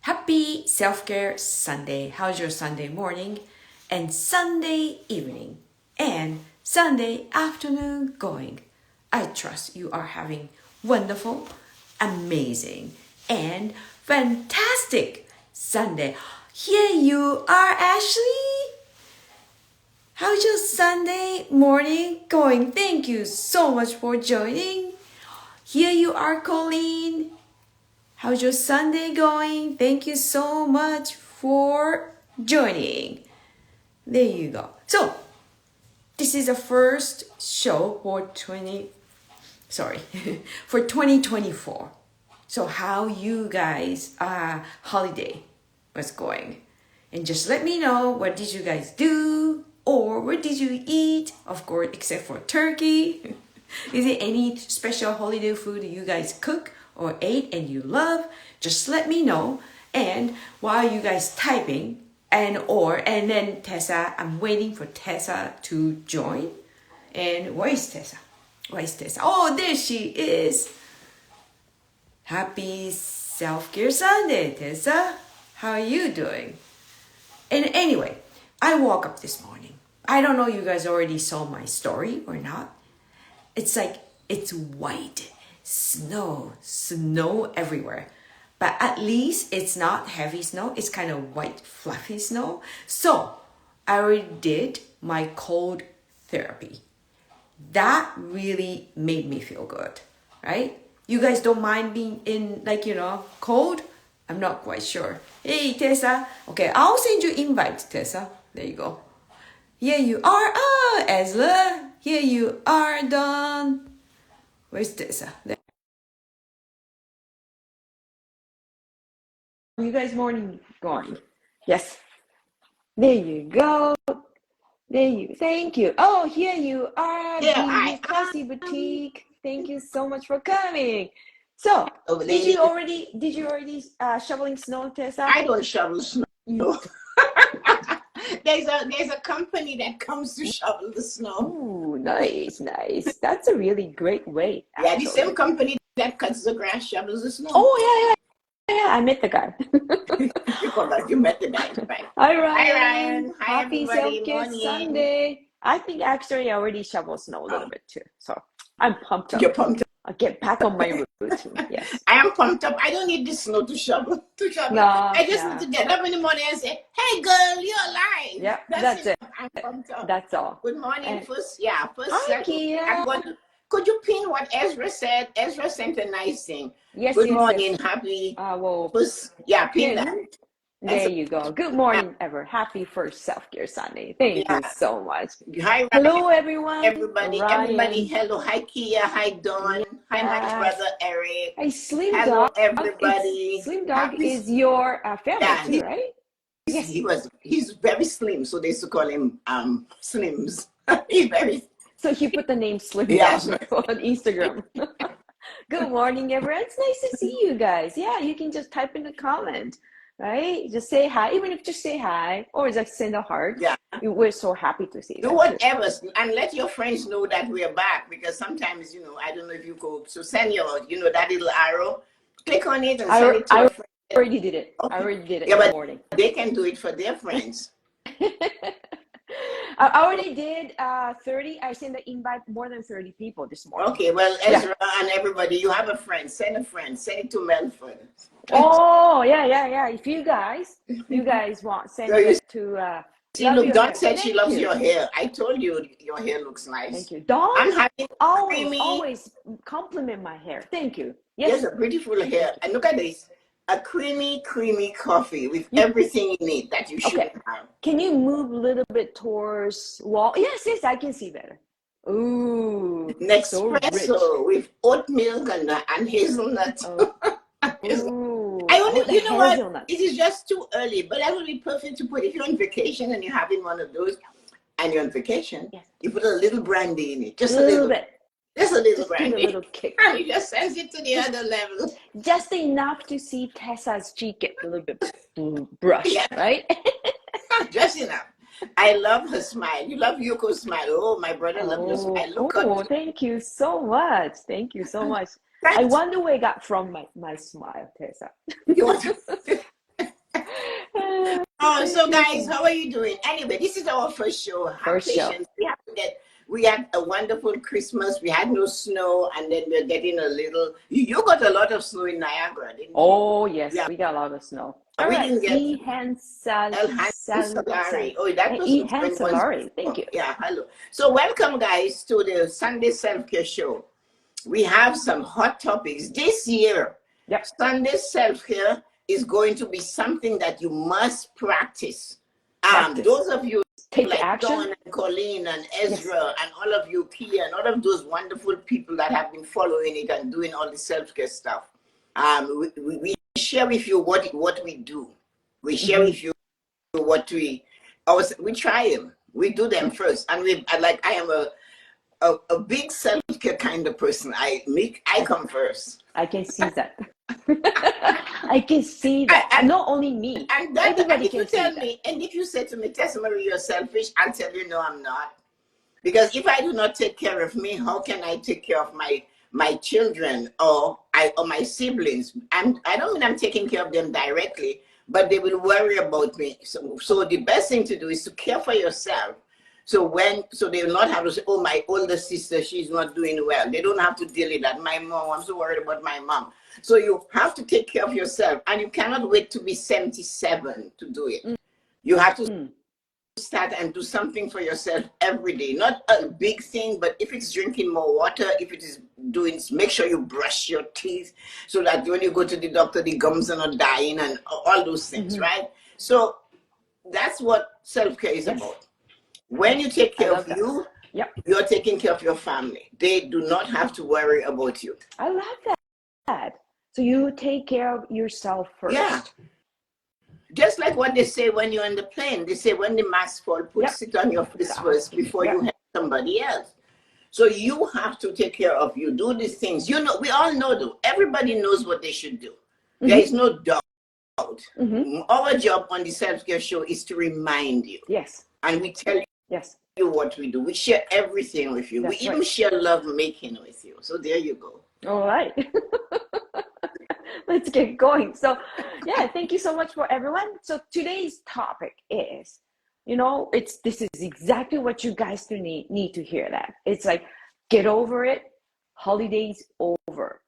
Happy Self-Care Sunday. How's your Sunday morning and Sunday evening and Sunday afternoon going? I trust you are having wonderful, amazing, and fantastic Sunday. Here you are, Ashley. How's your Sunday morning going? Thank you so much for joining. Here you are, Colleen. How's your Sunday going? Thank you so much for joining. There you go. So, this is the first show for 2024. So how you guys holiday was going. And just let me know, what did you guys do? Or what did you eat? Of course, except for turkey. Is there any special holiday food you guys cook or ate and you love? Just let me know. And while you guys typing and then Tessa, I'm waiting for Tessa to join. And where is Tessa? Oh, there she is. Happy Self-Care Sunday, Tessa. How are you doing? And anyway, I woke up this morning. I don't know you guys already saw my story or not. It's white. Snow everywhere. But at least it's not heavy snow. It's kind of white, fluffy snow. So I already did my cold therapy. That really made me feel good, right? You guys don't mind being in cold? I'm not quite sure. Hey, Tessa. Okay, I'll send you invite, Tessa. There you go. Here you are. Oh, Ezra. Here you are, Dawn. Where's Tessa? There. You guys morning going? Yes. There you go. Thank you. Oh, here you are. Yeah, Classy Boutique. Thank you so much for coming. So, did you already shoveling snow, Tessa? I don't shovel snow. There's a company that comes to shovel the snow. Ooh, nice. That's a really great way. Actually. Yeah, the same company that cuts the grass shovels the snow. Oh, yeah, I met the guy. You met the guy, right? Hi, Ryan. Hi, Ryan. Hi, Happy everybody. Self-Care Sunday. I think actually I already shoveled snow a little bit too. So I'm pumped up. You're pumped up. I'll get back on my routine. Yes. I am pumped up. I don't need the snow to shovel. No, I just need to get up in the morning and say, "Hey, girl, you're alive." Yeah, that's it. I'm pumped up. That's all. Good morning. Hi, Kia. Could you pin what Ezra said? Ezra sent a nice thing. Yes. Good morning, happy. Pin that. There you go. Good morning, happy first Self-Care Sunday. Thank you so much. Hi, hello, everyone. Everybody, hello. Hi, Kia. Hi, Dawn. Hi, my brother, Eric. Hi, Slim hello, Dog. Everybody. Slim Dog is your family too, right? Yes. He's very slim, so they used to call him Slims. He's very. So he put the name Slim Dog on Instagram. Good morning, everyone. It's nice to see you guys. Yeah, you can just type in the comment. Right? Just say hi, even if just say hi or just send a heart. Yeah. We're so happy to see you. Do whatever and let your friends know that we're back, because sometimes, I don't know if you go, so send your, that little arrow, click on it and send it to your friends. I already did it. Okay. I already did it in the morning. They can do it for their friends. I already did 30. I sent the invite more than 30 people this morning. Okay, well, Ezra and everybody, you have a friend. Send a friend. Send it to Melford. Oh, yeah. If you guys want, send it to... Dawn said she loves your hair. I told you your hair looks nice. Thank you. Dawn I'm happy. always compliment my hair. Thank you. Yes, a beautiful hair. And look at this. A creamy coffee with everything in it that you should have. Can you move a little bit towards wall? Yes, I can see better. Ooh. Nespresso with oat milk and hazelnut. Ooh. You know what? It is just too early, but that would be perfect to put if you're on vacation and you're having one of those and you're on vacation. Yes. You put a little brandy in it. Just a little bit. Just a little brandy. A little kick. And it just sends it to the other level. Just enough to see Tessa's cheek get a little bit brushed, right? Just enough. I love her smile. You love Yuko's smile. Oh, my brother loves your smile. Thank you so much. Thank you so much. I wonder where I got from my smile, Tessa. So guys, how are you doing? Anyway, this is our first show. Have patience. We had a wonderful Christmas. We had no snow, and then we're getting a little. You got a lot of snow in Niagara, didn't you? Oh yes, we got a lot of snow. All right. Didn't get Salari. Oh, that was Salari. Thank you. Yeah, hello. So welcome guys to the Sunday Self-Care Show. We have some hot topics this year. Yep. Sunday self-care is going to be something that you must practice. Those of you take like action. Dawn and Colleen and Ezra and all of you, Kia, and all of those wonderful people that have been following it and doing all the self-care stuff. We share with you what we do. We share with you what we try them. We do them first, and I am a big self-care kind of person. I come first. I can see that. I can see that. And not only me. And everybody can tell me. And if you say to me, Tessa-Marie, you're selfish, I'll tell you, no, I'm not. Because if I do not take care of me, how can I take care of my children or my siblings? I don't mean I'm taking care of them directly, but they will worry about me. So the best thing to do is to care for yourself. So they will not have to say, oh, my older sister, she's not doing well. They don't have to deal with that. My mom, I'm so worried about my mom. So you have to take care of yourself, and you cannot wait to be 77 to do it. You have to start and do something for yourself every day. Not a big thing, but if it's drinking more water, if it is make sure you brush your teeth so that when you go to the doctor, the gums are not dying and all those things, right? So that's what self-care is about. When you take care of you, you're taking care of your family. They do not have to worry about you. I love that. So you take care of yourself first. Yeah. Just like what they say when you're on the plane. They say when the mask falls, sit on your face first before you help somebody else. So you have to take care of you. Do these things. You know, we all know though. Everybody knows what they should do. There is no doubt. Our job on the self-care show is to remind you. Yes. And we tell you what we do. We share everything with you. We even share love making with you. So there you go. All right. Let's get going. So thank you so much for everyone. So today's topic is, this is exactly what you guys need to hear. That it's like, get over it. Holidays over.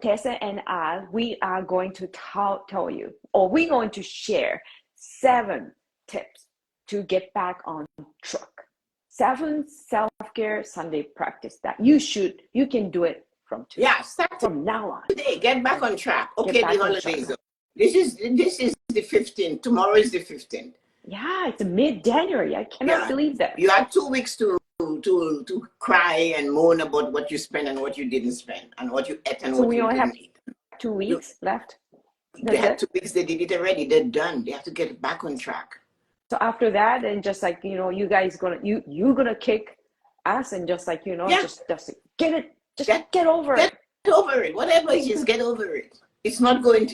Tessa and I, we are going to tell you, or we're going to share 7 tips to get back on track. 7 self-care Sunday practice that you can do it from today. Yeah, start from now on. Today, get back on track. Okay, the holidays. This is the 15th. Tomorrow is the 15th. Yeah, it's mid-January. I cannot believe that. You had 2 weeks to cry and moan about what you spent and what you didn't spend and what you ate and what you didn't eat. 2 weeks left. They had 2 weeks. They did it already. They're done. They have to get it back on track. So after that, and just like you guys you're gonna kick ass and just like just get it. Just get over it. Get over it. Whatever it is, get over it. It's not going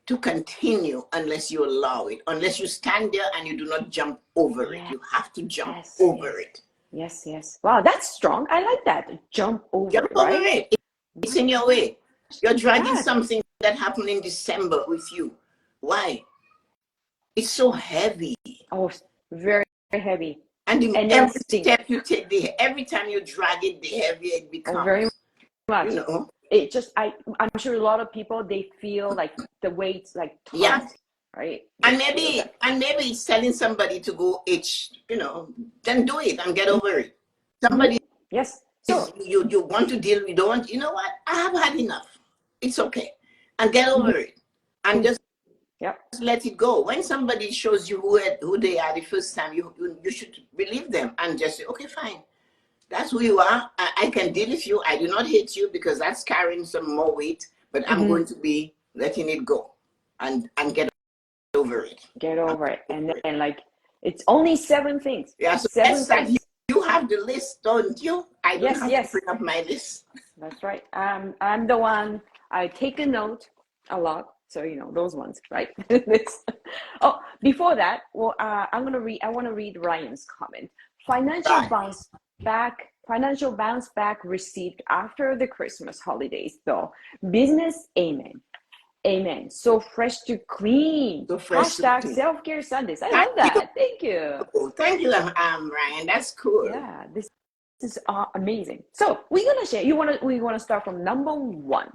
to continue unless you allow it. Unless you stand there and you do not jump over it. You have to jump over it. Yes. Wow, that's strong. I like that. Jump over it. It's in your way. You're dragging something that happened in December with you. Why? It's so heavy. Oh, very, very heavy. And every step you take, every time you drag it, the heavier it becomes. Oh, very much. It just, I'm sure a lot of people, they feel like the weight's like tons, right? And maybe it's telling somebody to go itch, then do it and get over it. Somebody, so you want to deal with, you know what? I have had enough. It's okay, and get over it, and just let it go. When somebody shows you who they are the first time, you should believe them and just say, okay, fine. That's who you are. I can deal with you. I do not hate you because that's carrying some more weight, but I'm going to be letting it go and get over it. Get over it. And then like, it's only 7 things. Yeah, so 7 things. You have the list, don't you? I don't have to bring up my list. That's right. I'm the one, I take a note a lot. So, those ones, right? Before that, I want to read Ryan's comment. Financial bounce back received after the Christmas holidays, though. Business, amen. Amen. So fresh to clean. So fresh to Hashtag clean. self-care Sundays. I Thank love you. that. Thank you. Thank you, Ryan. That's cool. Yeah, this is amazing. So we're gonna share. We wanna start from number one.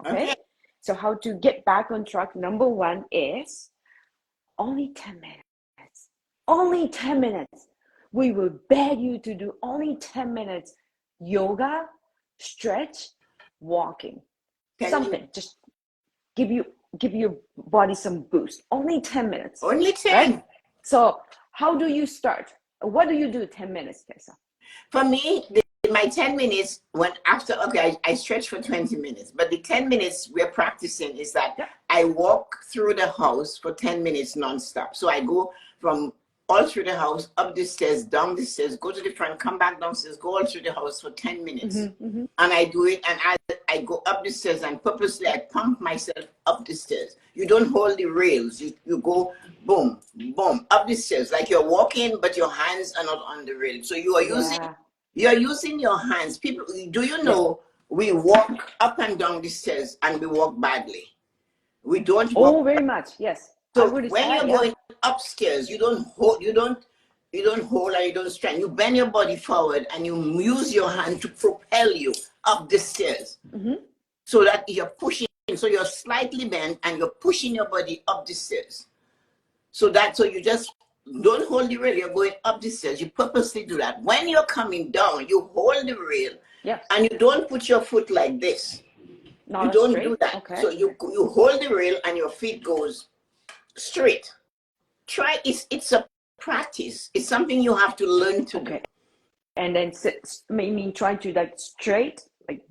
Okay? So how to get back on track? Number one is only 10 minutes. Only 10 minutes. We will beg you to do only 10 minutes yoga, stretch, walking. Something. Just give your body some boost. Only 10 minutes. Only 10. Right? So how do you start? What do you do 10 minutes, Tessa? For me, my 10 minutes I stretch for 20 minutes, but the 10 minutes we're practicing is that I walk through the house for 10 minutes nonstop. So I go from all through the house, up the stairs, down the stairs, go to the front, come back downstairs, go all through the house for 10 minutes. And I do it, and I go up the stairs, and purposely I pump myself up the stairs. You don't hold the rails. You go boom, boom, up the stairs, like you're walking, but your hands are not on the rail. So you are using your hands. People, do you know we walk up and down the stairs and we walk badly? We don't walk. Oh, very much. Yes. So when you're going upstairs, you don't hold and you don't straighten. You bend your body forward and you use your hand to propel you up the stairs. So that you're pushing. So you're slightly bent and you're pushing your body up the stairs. So you just don't hold the rail. You're going up the stairs. You purposely do that. When you're coming down, you hold the rail and you don't put your foot like this. You don't do that. Okay. So you hold the rail and your feet goes straight. Try it's a practice. It's something you have to learn to do. And then try to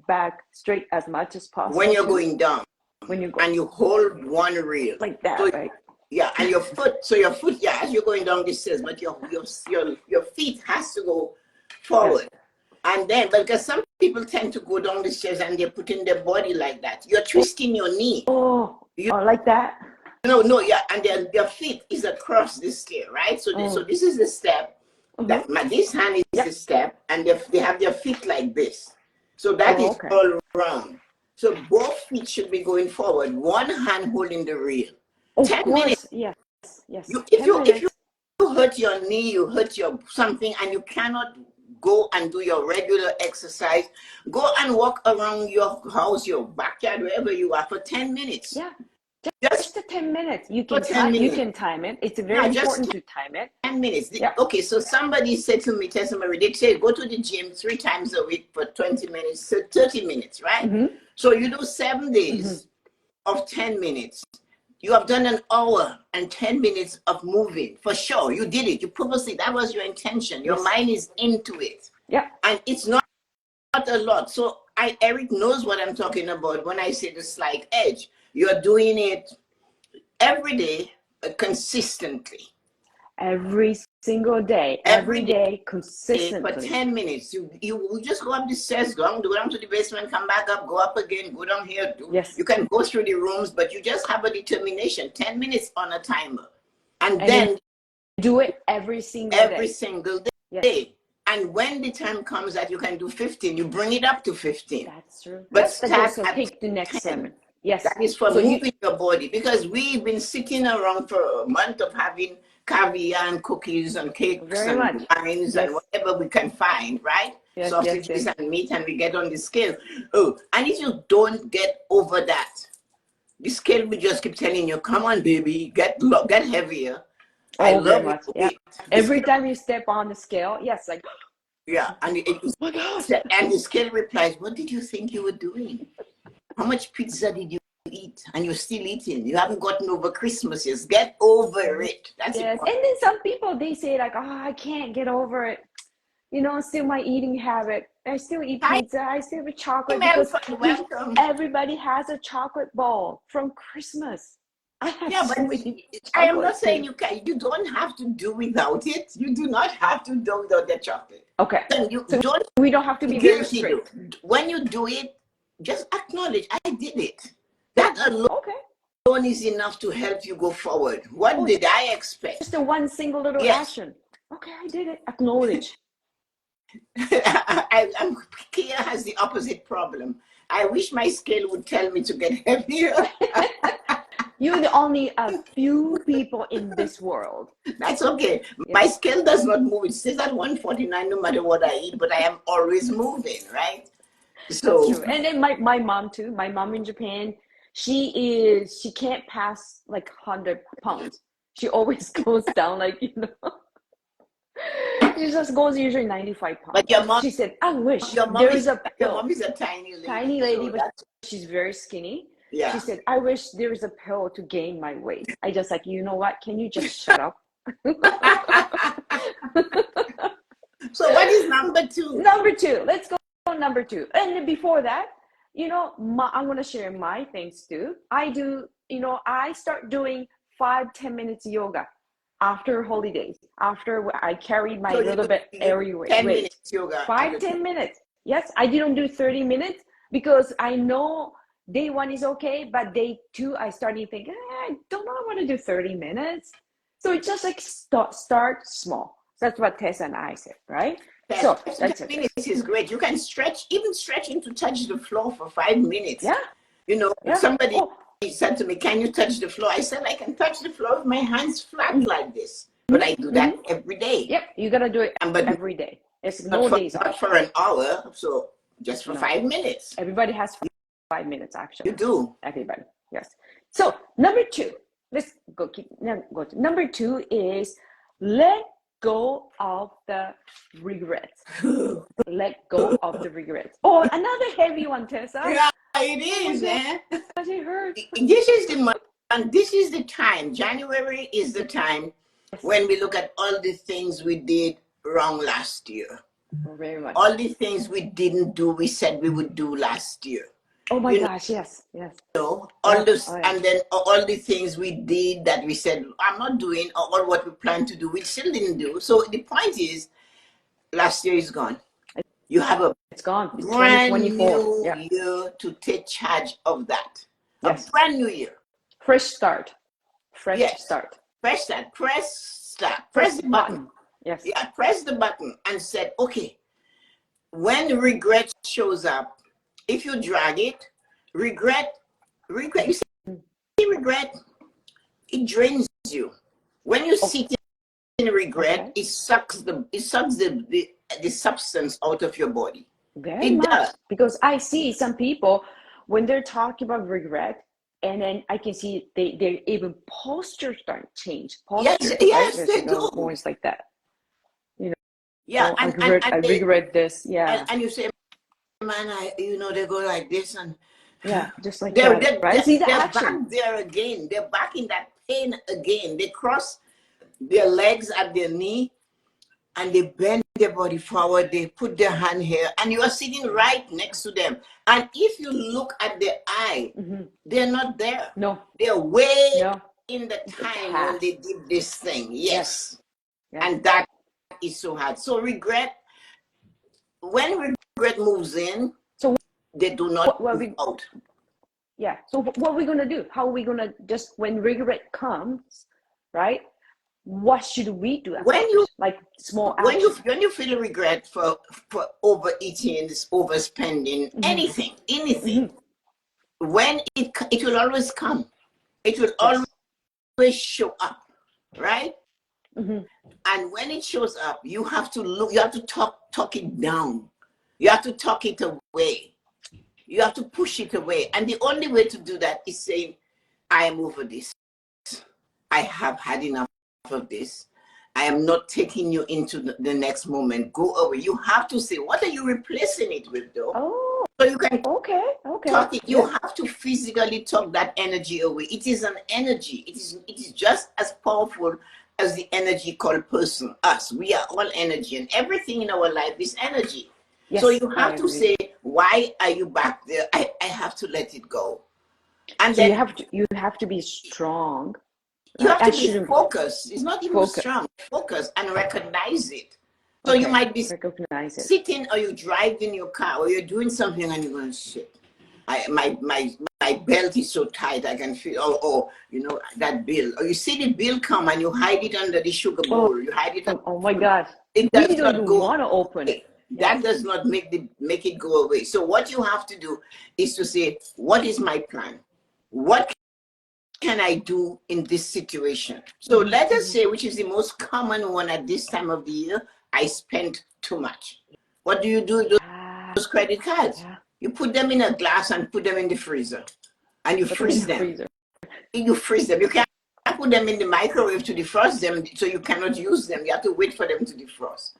back straight as much as possible. When you're going down. And you hold one rail. Like that, so, right? Yeah, and your foot, as you're going down the stairs, but your feet has to go forward. And then, because some people tend to go down the stairs and they're putting their body like that. You're twisting your knee. Like that? No, and their feet is across the stair, right? So this is the step. This hand is the step, and they have their feet like this. So that is all round. So both feet should be going forward. One hand holding the rail. 10 minutes. Yes. If you hurt your knee, you hurt your something, and you cannot go and do your regular exercise, go and walk around your house, your backyard, wherever you are, for 10 minutes. Yeah. Just 10 minutes. You can time it. It's very important to time it. 10 minutes. Okay, so somebody said to me, Tessa-Marie, they say go to the gym 3 times a week for 20 minutes, so 30 minutes, right? So you do 7 days of 10 minutes. You have done an hour and 10 minutes of moving. For sure, you did it. You purposely, that was your intention. Your mind is into it. Yeah. And it's not a lot. So Eric knows what I'm talking about when I say the slight edge. You're doing it every day, consistently. Every single day. Every day, consistently. For 10 minutes. You just go up the stairs, go down to the basement, come back up, go up again, go down here. You can go through the rooms, but you just have a determination. 10 minutes on a timer. And then do it every single day. Yes. And when the time comes that you can do 15, you bring it up to 15. That's true. But take the next 7. Yes. That is for moving your body, because we've been sitting around for a month of having caviar and cookies and cakes and wines and whatever we can find, right? Sausages and meat, and we get on the scale. And if you don't get over that, the scale will just keep telling you, come on, baby, get heavier. I love it. Yeah. Every time you step on the scale, and and the scale replies, what did you think you were doing? How much pizza did you eat? And you're still eating. You haven't gotten over Christmas yet. Get over it. That's it. And then some people, they say I can't get over it. Still my eating habit. I still eat pizza. I still eat chocolate, because everybody has a chocolate bowl from Christmas. I am not saying you can. You don't have to do without it. You do not have to do without the chocolate. Okay. We don't have to be very strict. When you do it, just acknowledge, I did it. That alone is enough to help you go forward. What did I expect? Just a one single little action. Okay, I did it. Acknowledge. Kia has the opposite problem. I wish my scale would tell me to get heavier. You're the only a few people in this world. That's okay. My scale does not move. It stays at 149 no matter what I eat, but I am always moving, right? So that's true. And then my mom too. My mom in Japan, she can't pass like 100 pounds. She always goes down like, she just goes usually 95 pounds. But your mom, she said, I wish your mom there is is a your pill. mom is a tiny lady. Tiny lady, so but she's very skinny. yeah. She said, I wish there is a pill to gain my weight. I just like, you know what? Can you just shut up? So what is number 2? Number 2. Let's go number 2. And before that, I'm going to share my things too. I do, I start doing 5-10 minutes yoga after holidays, after I carry my little bit airy weight. 10 minutes yoga. 5-10 minutes. Yes, I didn't do 30 minutes because I know day 1 is okay, but day 2 I started thinking, I don't know, I want to do 30 minutes. So it's just like start small. That's what Tessa and I said, right? So that's 10 minutes is great. You can even stretching to touch the floor for 5 minutes. Yeah. Somebody said to me, can you touch the floor? I said, I can touch the floor with my hands flat like this. But I do that every day. Yep, you got to do it every day. It's no days off. Not for an hour, so just for 5 minutes. Everybody has 5 minutes, actually. You do. Everybody, yes. So number 2, let's go to number 2 is let go of the regrets. Let go of the regrets. Oh, another heavy one, Tessa. Yeah, it is, man. It hurts. This is the month, and this is the time. January is the time when we look at all the things we did wrong last year. Very much. All the things we didn't do, we said we would do last year. Oh my gosh, yes. And then all the things we did that we said, I'm not doing, or what we planned to do, we still didn't do. So the point is, last year is gone. You have it's gone. It's brand new year to take charge of that. Yes. A brand new year. Fresh start. Fresh start. Fresh start. Press start. Press the button. Yes. Yeah, press the button and said, okay, when regret shows up, if you drag it, regret, you see regret, it drains you. When you sit in regret, it sucks the substance out of your body. Very much. Does. Because I see some people, when they're talking about regret, and then I can see they even posture start change. Posture, yes, they do. Points like that. Yeah, I regret this. Yeah, and you say, man, they go like this, and just like that. Right? See the action. Back there again. They're back in that pain again. They cross their legs at their knee, and they bend their body forward. They put their hand here, and you are sitting right next to them. And if you look at their eye, they're not there. No, they're way in the time when they did this thing. Yes. And that is so hard. So when regret moves in, so they do not move out. Yeah. So what are we gonna do? How are we gonna just when regret comes, right? What should we do? When you like small actions? When you feel regret for overeating, overspending, anything, when it will always come, it will always show up, right? And when it shows up, you have to look. You have to talk it down. You have to talk it away. You have to push it away. And the only way to do that is saying, I am over this. I have had enough of this. I am not taking you into the next moment. Go away. You have to say, what are you replacing it with, though? Oh, so you can talk it. You have to physically talk that energy away. It is an energy. It is just as powerful as the energy called person, us. We are all energy, and everything in our life is energy. Yes, so you have to say, why are you back there? I have to let it go. And so then you have to be strong. You have to be focused. It's not even strong. Focus and recognize it. So you might be sitting, or you drive in your car, or you're doing something, and you're going, shit. My belt is so tight, I can feel, that bill. Or you see the bill come, and you hide it under the sugar bowl. You hide it. Oh my God! It does not go. Want to open it. That does not make it go away. So what you have to do is to say, what is my plan? What can I do in this situation? So let us say, which is the most common one at this time of the year, I spent too much. What do? Those credit cards. Yeah. You put them in a glass and put them in the freezer, and you Put them in freeze the them. freezer. You freeze them. You can't put them in the microwave to defrost them, so you cannot use them. You have to wait for them to defrost.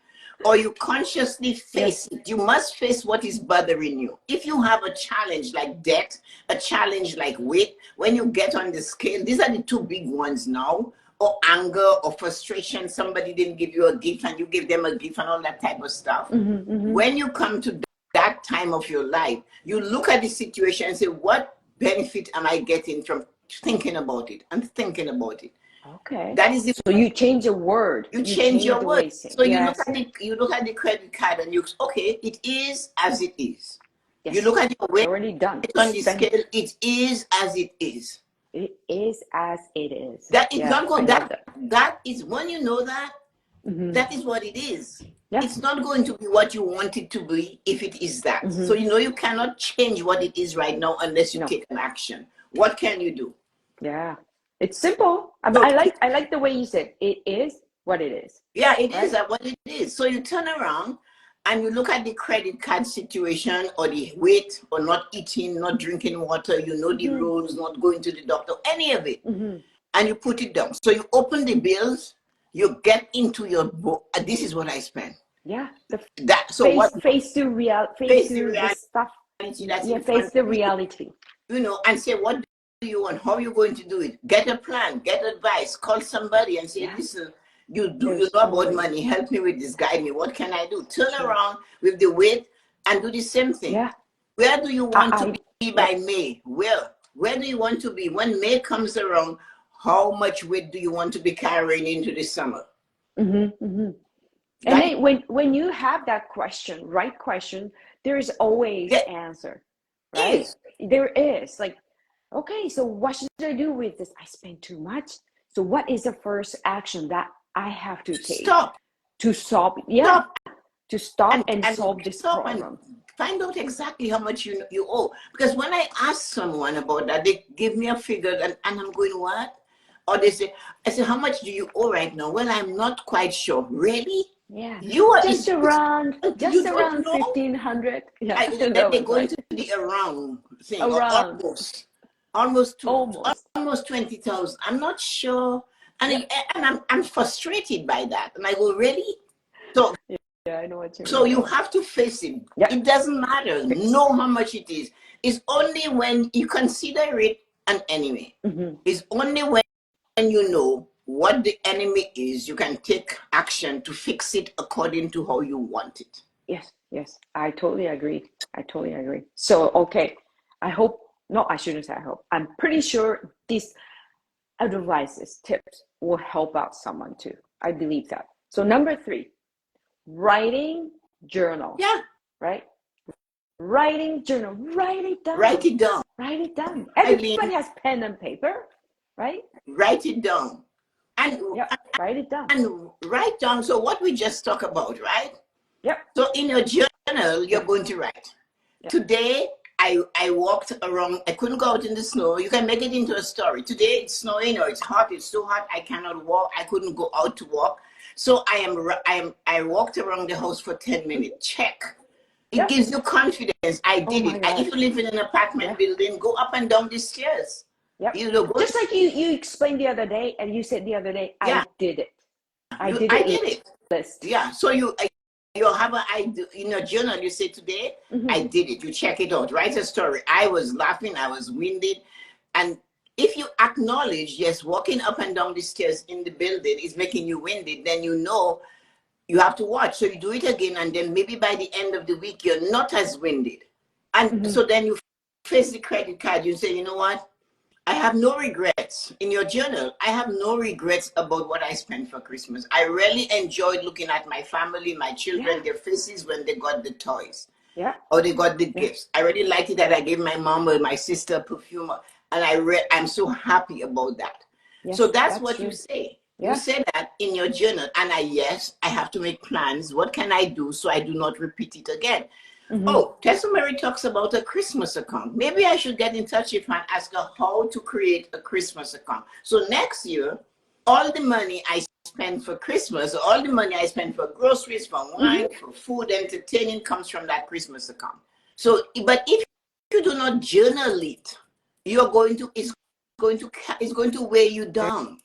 Or you consciously face it. You must face what is bothering you. If you have a challenge like debt, a challenge like weight, when you get on the scale, these are the two big ones now, or anger or frustration. Somebody didn't give you a gift and you give them a gift and all that type of stuff. When you come to that time of your life, you look at the situation and say, what benefit am I getting from thinking about it and thinking about it? Okay. That is the So you change a word. you change your the word. way So you yes. look at the credit card and you okay, it is as it is. Yes. You look at your weight already done. on the scale, it is as it is. It is as it is. That is not going that. That is when you know that, that is what it is. Yeah. It's not going to be what you want it to be if it is that. So you know you cannot change what it is right now unless you take an action. What can you do? Yeah. It's simple. I like the way you said it is what it is. Yeah, it is what it is. So you turn around and you look at the credit card situation or the weight or not eating, not drinking water, you know the rules, not going to the doctor, any of it. And you put it down. So you open the bills, you get into your book. This is what I spent. Yeah. Face the reality. The stuff. Face the reality. You know, and say, what do you want? How are you going to do it? Get a plan, get advice, call somebody and say, listen, you know about money, help me with this, guide me. What can I do? Turn around with the weight and do the same thing. Yeah. Where do you want to be by May? Where do you want to be? When May comes around, how much weight do you want to be carrying into the summer? And then when you have that right question, there is always answer, right? Yes. There is like, okay, so what should I do with this? I spend too much. So what is the first action that I have to take? To solve. Yeah. To stop and solve this problem. Find out exactly how much you owe. Because when I ask someone about that, they give me a figure and I'm going, what? Or I say, how much do you owe right now? Well, I'm not quite sure. Really? Yeah. You are just around 1,500. Yeah. They go into the around thing. Around. Almost 20,000. I'm not sure. And I'm frustrated by that. And I go, really? So yeah, I know what you mean. So you have to face it. It doesn't matter. Know how much it is. It's only when you consider it an enemy. It's only when you know what the enemy is, you can take action to fix it according to how you want it. Yes. I totally agree. So, okay. I shouldn't say I hope. I'm pretty sure these advices, tips will help out someone too. I believe that. So number 3, writing journal. Yeah. Right? Writing journal. Write it down. Write it down. Everybody has pen and paper, right? Write it down. And write it down. And write down. So what we just talked about, right? Yep. So in your journal, you're going to write. Today, I walked around. I couldn't go out in the snow. You can make it into a story. Today it's snowing or it's hot. It's so hot I cannot walk. I couldn't go out to walk. So I walked around the house for 10 minutes. Check. It gives you confidence. I did it. I even live in an apartment building. Go up and down the stairs. Yep. Just like you explained the other day, and you said the other day, I did it. I did it. List. Yeah. So you have in your journal. You say today I did it. You check it out. Write a story. I was laughing. I was winded, and if you acknowledge, yes, walking up and down the stairs in the building is making you winded, then you know you have to watch. So you do it again, and then maybe by the end of the week you're not as winded, and so then you face the credit card. You say, you know what? I have no regrets. In your journal, I have no regrets about what I spent for Christmas. I really enjoyed looking at my family, my children, their faces when they got the toys. Or they got the gifts. I really liked it that I gave my mom or my sister perfume. And I'm so happy about that. So that's what you say. You say that in your journal. And I have to make plans. What can I do so I do not repeat it again? Oh, Tessa-Marie talks about a Christmas account. Maybe I should get in touch with her and ask her how to create a Christmas account. So next year, all the money I spend for Christmas, all the money I spend for groceries, for wine, for food, entertaining comes from that Christmas account. So, but if you do not journal it, you're going to, it's going to weigh you down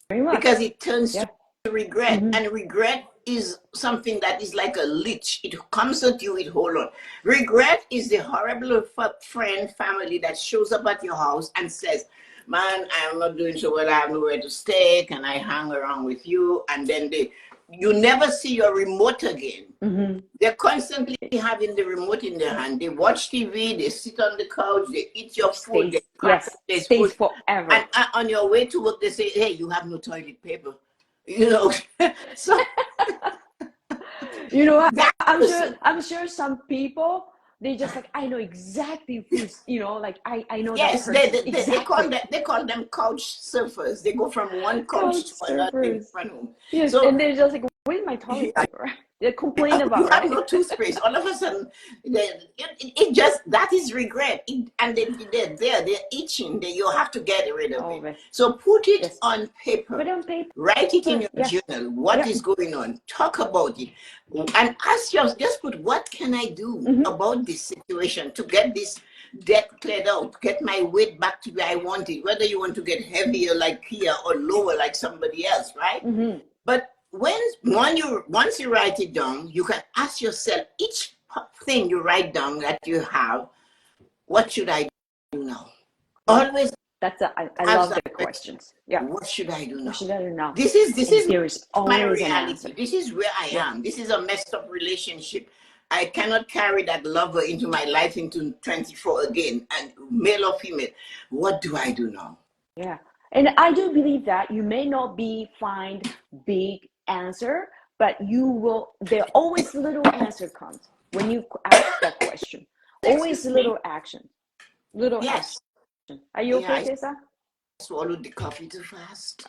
Very much. because it turns Yeah. to regret, and regret is something that is like a leech. It comes at you, it hold on. Regret is the horrible friend, family that shows up at your house and says, man, I'm not doing so well, I have nowhere to stay, can I hang around with you? And then you never see your remote again. They're constantly having the remote in their hand. They watch TV, they sit on the couch, they eat your food, they crack Stays food. forever. And on your way to work, they say, hey, you have no toilet paper. You know, so you know, that I'm sure some people, they just like, I know exactly who's, you know, like I know that yes, person they exactly. they call them couch surfers. They go from one couch Couch to another in surfers. front home. Yes, So and they're just like, where's my toilet paper? They complain you about, have right? no toothpaste. All of a sudden, it just, that is regret. And they're there, they're itching. You have to get rid of it. So put it on paper. Put it on paper. Write it in your Yes. journal. What is going on? Talk about it. And ask yourself, just put, what can I do about this situation to get this debt cleared out, get my weight back to where I want it, whether you want to get heavier like Kia or lower like somebody else, right? But once you write it down, you can ask yourself each thing you write down that you have, what should I do now? Always. I love the questions. Yeah. What should I do now? What should I do now? This is there is my always an reality. answer. This is where I am. This is a messed up relationship. I cannot carry that lover into my life into 24 again, and male or female. What do I do now? Yeah. And I do believe that you may not find big answer, but you will, there always little answer comes when you ask that question. Always little action. Little action. Are you okay, Tessa? I swallowed the coffee too fast.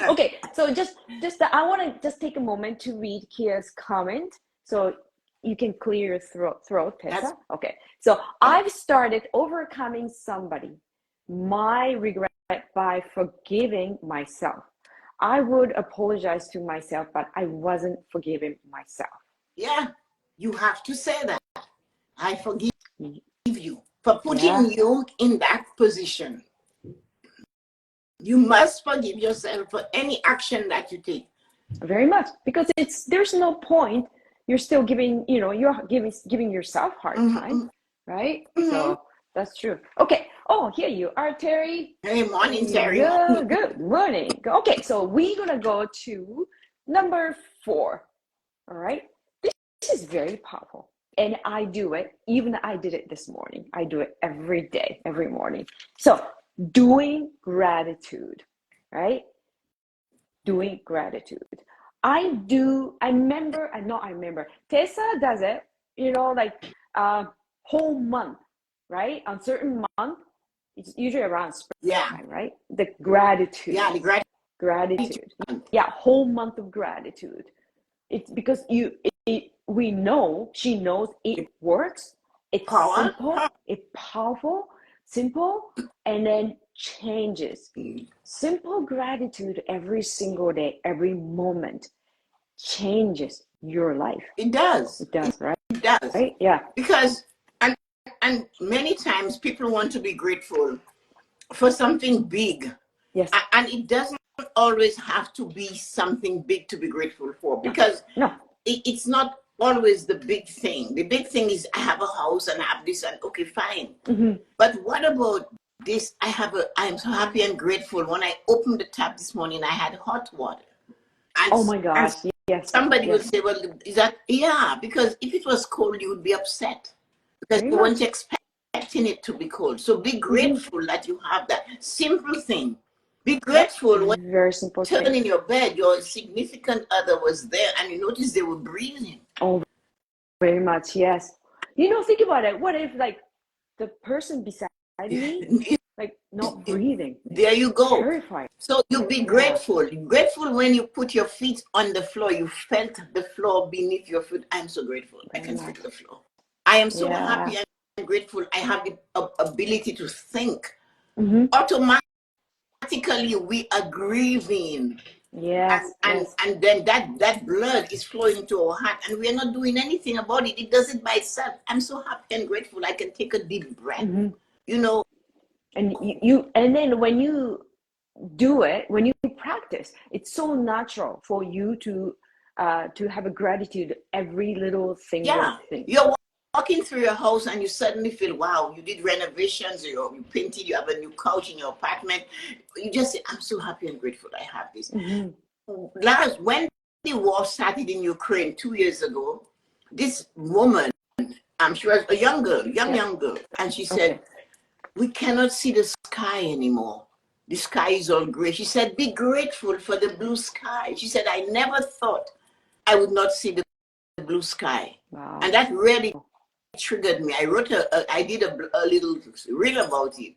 Okay, so just I want to just take a moment to read Kia's comment so you can clear your throat, Tessa. Okay, so I've started overcoming somebody, my regret, by forgiving myself. I would apologize to myself, but I wasn't forgiving myself. Yeah, you have to say that. I forgive you for putting you in that position. You must forgive yourself for any action that you take. Very much, because there's no point. You're still giving, you're giving yourself hard time, right? So that's true. Okay. Oh, here you are, Terry. Hey, morning, Terry. Good morning. Okay, so we're gonna go to number 4. All right. This is very powerful, and I do it. Even I did it this morning. I do it every day, every morning. So doing gratitude, right? Doing gratitude. I remember. Tessa does it, like whole month, right? On certain month, it's usually around springtime, right? The gratitude. Yeah, the gratitude. Yeah, whole month of gratitude. It's because we know, she knows it works. It's simple, it's powerful, simple, and then changes. Simple gratitude every single day, every moment changes your life. It does. It does, right? It does. Right? Yeah. Because and many times people want to be grateful for something big. Yes. And it doesn't always have to be something big to be grateful for, because it's not always the big thing. The big thing is, I have a house and I have this, and okay, fine. But what about this? I'm so happy and grateful. When I opened the tap this morning, I had hot water. And, oh my gosh, yes. Somebody would say, well, is that, because if it was cold, you would be upset because you weren't expecting it to be cold. So be grateful that you have that simple thing. Be grateful when very simple you turn in your bed, your significant other was there, and you notice they were breathing. Oh, very much, yes. Think about it. What if, like, the person beside like not breathing. There you go. Terrifying. So you be grateful. Grateful when you put your feet on the floor. You felt the floor beneath your foot. I'm so grateful. I can feel the floor. I am so happy and grateful. I have the ability to think. Automatically, we are grieving. Yes. And then that blood is flowing into our heart, and we are not doing anything about it. It does it by itself. I'm so happy and grateful. I can take a deep breath. You know. And and then when you do it, when you practice, it's so natural for you to have a gratitude every little single thing. You're walking through your house and you suddenly feel, wow, you did renovations, you painted, you have a new couch in your apartment. You just say, I'm so happy and grateful I have this. When the war started in Ukraine 2 years ago, this woman, I'm sure a young girl, young girl, and she said, we cannot see the sky anymore. The sky is all gray. She said, be grateful for the blue sky. She said, I never thought I would not see the blue sky. Wow. And that really triggered me. I wrote I did a little reel about it.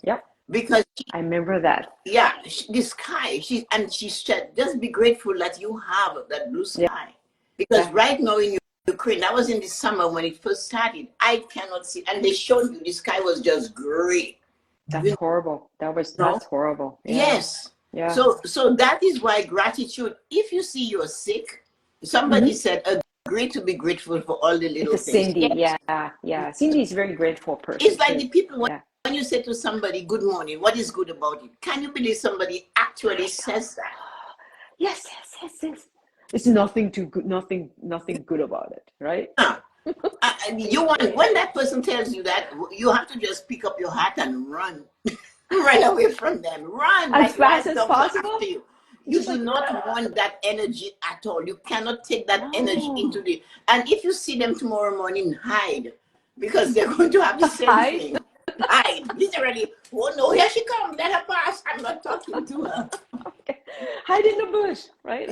Because I remember that. The sky. She said, just be grateful that you have that blue sky. Because right now in Ukraine, that was in the summer when it first started. I cannot see, and they showed me the sky was just gray. That's horrible. That's horrible. Yes. So that is why gratitude. If you see you're sick, somebody said, agree to be grateful for all the little it's things. Cindy. Cindy is a very grateful person. It's like the people when you say to somebody, good morning, what is good about it? Can you believe somebody actually says that? Yes. It's nothing good about it, right? When that person tells you that, you have to just pick up your hat and run. Run away from them. Run as fast as possible. You do not want that energy at all. You cannot take that energy into and if you see them tomorrow morning, hide. Because they're going to have the same thing. Hide. Literally, oh no, here she comes. Let her pass. I'm not talking to her. Hide in the bush, right?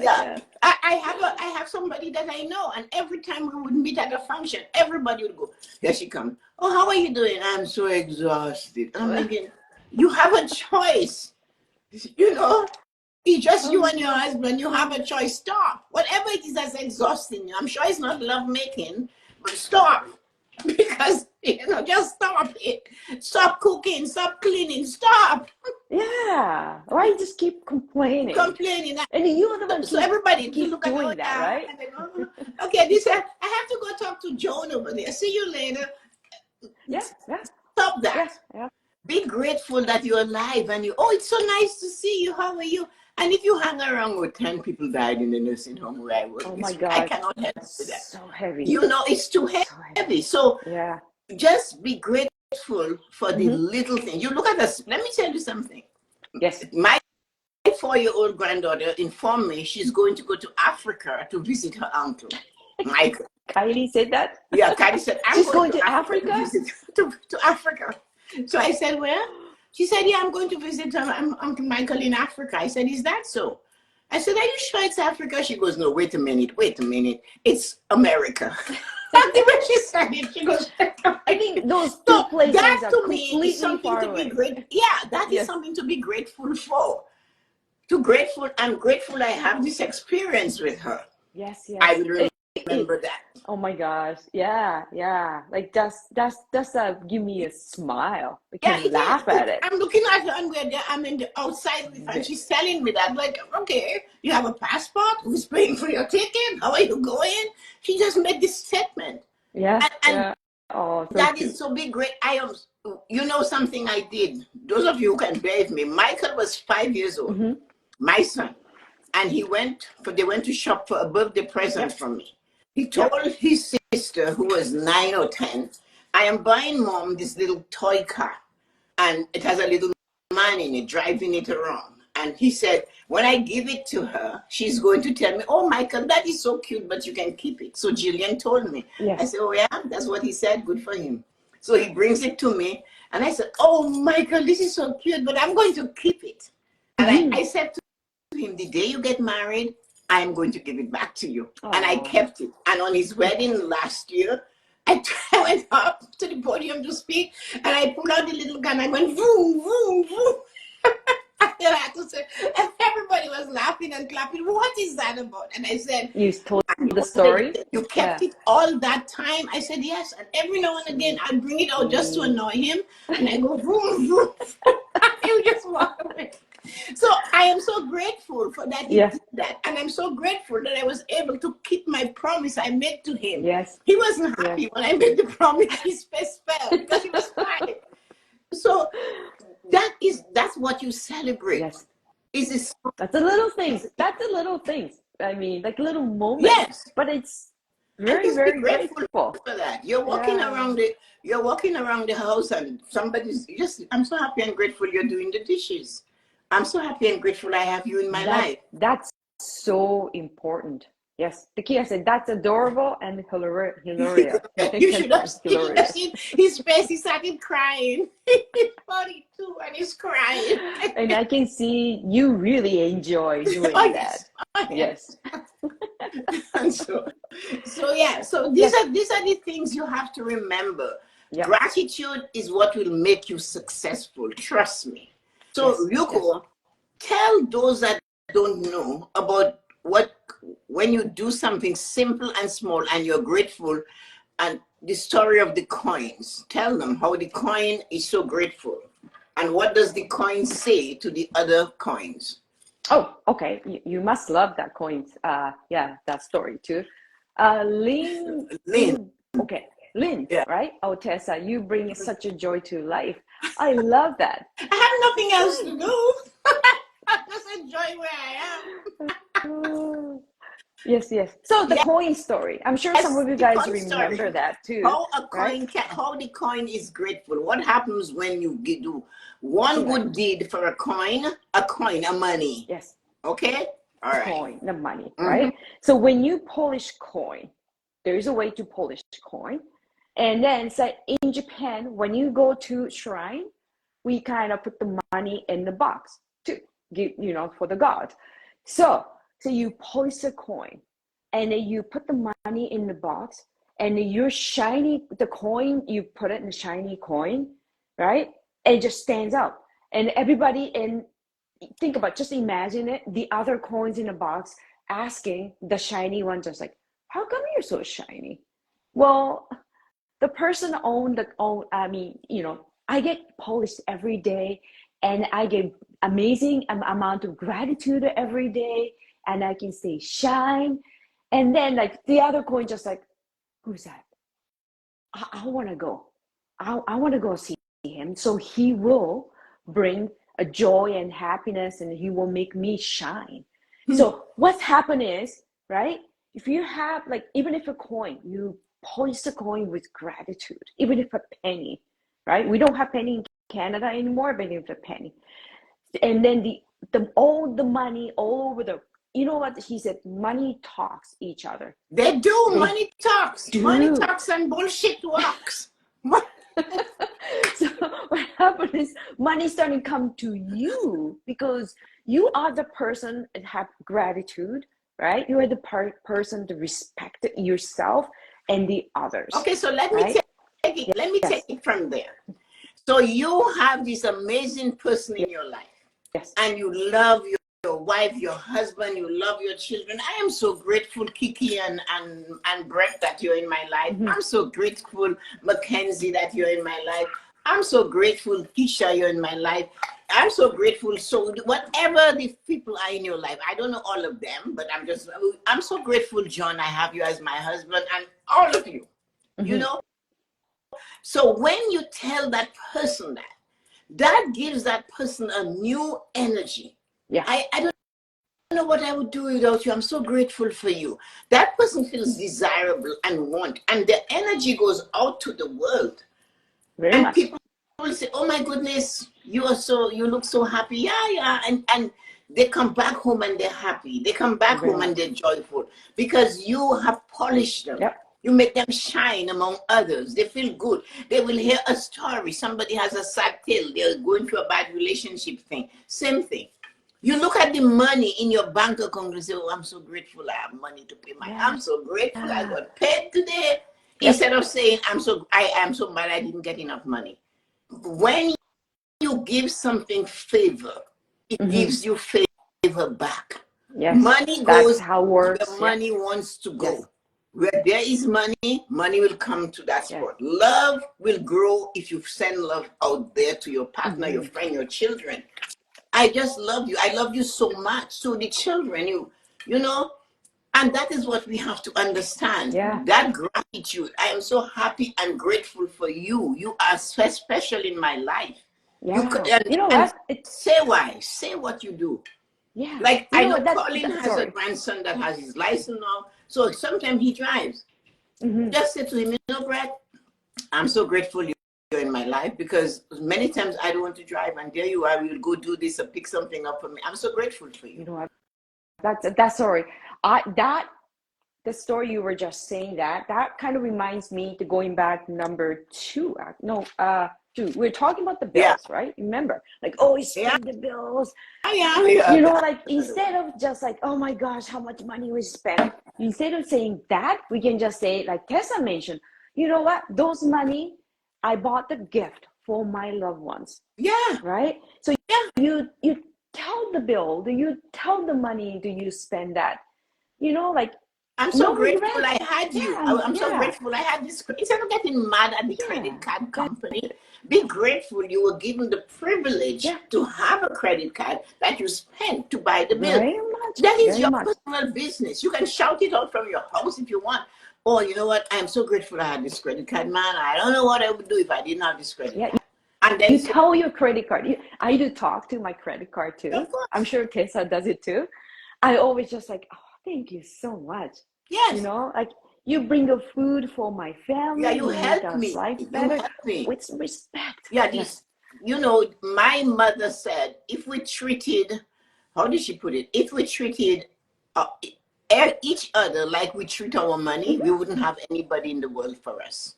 I have somebody that I know, and every time we would meet at a function, everybody would go, here she comes. Oh, how are you doing? I'm so exhausted. I'm thinking, you have a choice. It's just you and your husband. You have a choice. Stop. Whatever it is that's exhausting you. I'm sure it's not love making, but stop. Because, just stop it. Stop cooking. Stop cleaning. Stop. Yeah. Why just keep complaining? And you're the one. So everybody keep look doing at that, right? And they go, okay, this I have to go talk to Joan over there. See you later. Yeah. Stop that. Yeah. Be grateful that you're alive and it's so nice to see you. How are you? And if you hang around with 10 people died in the nursing home where I work, my God, I cannot help with that. So heavy. It's too heavy. So just be grateful for the little things. You look at us. Let me tell you something. Yes. My 4-year-old granddaughter informed me she's going to go to Africa to visit her uncle, Michael. Kylie said that? Yeah, Kylie said, she's going to Africa? To visit to Africa. So I said, where? She said, yeah, I'm going to visit Uncle Michael in Africa. I said, is that so? I said, are you sure it's Africa? She goes, no, wait a minute. It's America. That's the way she said it. She goes, I think those two places that are to me is completely something far to away. be great. Yeah, that is something to be grateful for. I'm grateful I have this experience with her. Yes. I will remember that. Oh my gosh. Yeah. Like that's give me a smile. I can laugh at it. I'm looking at her and I'm in the outside with her and she's telling me that. I'm like, okay, you have a passport? Who's paying for your ticket? How are you going? She just made this statement. And oh, so that cute. is so big. Great. Something I did. Those of you who can bear with me. Michael was 5 years old, my son, and they went to shop for a birthday present from me. He told his sister, who was 9 or 10, I am buying Mom this little toy car, and it has a little man in it driving it around. And he said, when I give it to her, she's going to tell me, oh, Michael, that is so cute, but you can keep it. So Jillian told me. I said, oh, yeah, that's what he said. Good for him. So he brings it to me. And I said, oh, Michael, this is so cute, but I'm going to keep it. And I said to him, the day you get married, I'm going to give it back to you. And I kept it. And on his wedding last year, I I went up to the podium to speak, and I pulled out the little gun. I went boom, boom, boom. I had to say, and everybody was laughing and clapping. What is that about? And I said, You told the story. you kept it all that time. I said, yes. And every now and again, I bring it out just to annoy him. And I go, boom, boom. He'll just walk away. So I am so grateful for that he did that. And I'm so grateful that I was able to keep my promise I made to him. Yes. He wasn't happy when I made the promise. His face fell because he was crying. So that's what you celebrate. Yes. That's the little things. That's the little things. I mean, like little moments. Yes. But it's very, very grateful for that. You're walking around the house and somebody's I'm so happy and grateful you're doing the dishes. I'm so happy and grateful I have you in my life. That's so important. Yes. The key, I said, that's adorable and hilarious. You should have seen his face. He started crying. He's 42 and he's crying. And I can see you really enjoy doing that. Yes. And so these are the things you have to remember. Yep. Gratitude is what will make you successful. Trust me. So Yuko, tell those that don't know about when you do something simple and small and you're grateful, and the story of the coins. Tell them how the coin is so grateful and what does the coin say to the other coins. Oh, okay. You must love that coin. That story too. Lynn. Okay. Lynn, right? Oh, Tessa, you bring such a joy to life. I love that. I have nothing else to do. I just enjoy where I am. Yes. So the coin story. I'm sure some of you guys remember that too. How the coin is grateful. What happens when you do one good deed for a coin, money. Yes. Okay? All right. Coin, the money, right? So when you polish coin, there is a way to polish coin. And then in Japan, when you go to shrine, we kind of put the money in the box to give, for the god. So you polish the coin and then you put the money in the box and the coin, you put it in the shiny coin, right? And it just stands out. And everybody just imagine it, the other coins in the box asking the shiny one, just like, how come you're so shiny? Well, the person I get polished every day and I get amazing amount of gratitude every day and I can say shine. And then like the other coin just like, who's that? I want to go. I want to go see him. So he will bring a joy and happiness and he will make me shine. So what's happened is, right? If you have even if a coin, you polish the coin with gratitude, even if a penny, right? We don't have penny in Canada anymore, but if a penny. And then all the money all over you know what he said, money talks each other. They do. Money talks. Money talks and bullshit walks. So what happened is money starting to come to you because you are the person that have gratitude, right? You are the person to respect yourself and the others. Okay, so let me take it from there. So you have this amazing person in your life. Yes. And you love your wife, your husband, you love your children. I am so grateful, Kiki and Brett, that you're in my life. I'm so grateful, Mackenzie, that you're in my life. I'm so grateful, Keisha, you're in my life. I'm so grateful. So whatever the people are in your life, I don't know all of them, but I'm so grateful, John, I have you as my husband and all of you, you know? So when you tell that person that gives that person a new energy. Yeah. I don't know what I would do without you. I'm so grateful for you. That person feels desirable and and the energy goes out to the world. Very and much. People will say, oh my goodness, you look so happy. Yeah. And they come back home and they're happy. They come back home and they're joyful because you have polished them. Yep. You make them shine among others. They feel good. They will hear a story. Somebody has a sad tale. They're going through a bad relationship thing. Same thing. You look at the money in your bank account and say, oh, I'm so grateful I have money to pay my. I'm so grateful I got paid today. Instead of saying, I am so mad I didn't get enough money. When you give something favor, it gives you favor back. Yes, Money that's goes how it works. where money wants to go. Yes. Where there is money, money will come to that spot. Yes. Love will grow if you send love out there to your partner, your friend, your children. I just love you. I love you so much. So the children, you know, and that is what we have to understand. Yeah. That gratitude. I am so happy and grateful for you. You are so special in my life. Yeah. You know and what? It's say why. Say what you do. yeah. Like You I know know what? Colin has a Sorry. grandson that has his license now. So sometimes he drives. Just say to him, you know, Brad, I'm so grateful you're in my life because many times I don't want to drive and there you are, you'll go do this or pick something up for me. I'm so grateful for you. You know what? That's sorry. That the story you were just saying that kind of reminds me to going back number two. No, two. We're talking about the bills, right? Remember, like always spend the bills. Yeah. You know, like instead of just like, oh my gosh, how much money we spent. Instead of saying that, we can just say, like Tessa mentioned, you know what? Those money, I bought the gift for my loved ones. Yeah. Right? So you tell the bill, do you tell the money, do you spend that? You know, like I'm so no grateful regret. I had you. I'm so grateful I had this. Instead of getting mad at the credit card company, be grateful you were given the privilege to have a credit card that you spent to buy the bill. Very much. That is Very your much. personal business. You can shout it out from your house if you want. Or you know what? I'm so grateful I had this credit card, man. I don't know what I would do if I didn't have this credit card. And then you tell your credit card. I do talk to my credit card too. Of course. I'm sure Tessa does it too. I always just like, oh, thank you so much. Yes. You know, like you bring the food for my family. Yeah, you make help us me. life You better help me. with respect. Yeah, this, you know, my mother said if we treated, how did she put it? If we treated each other like we treat our money, we wouldn't have anybody in the world for us.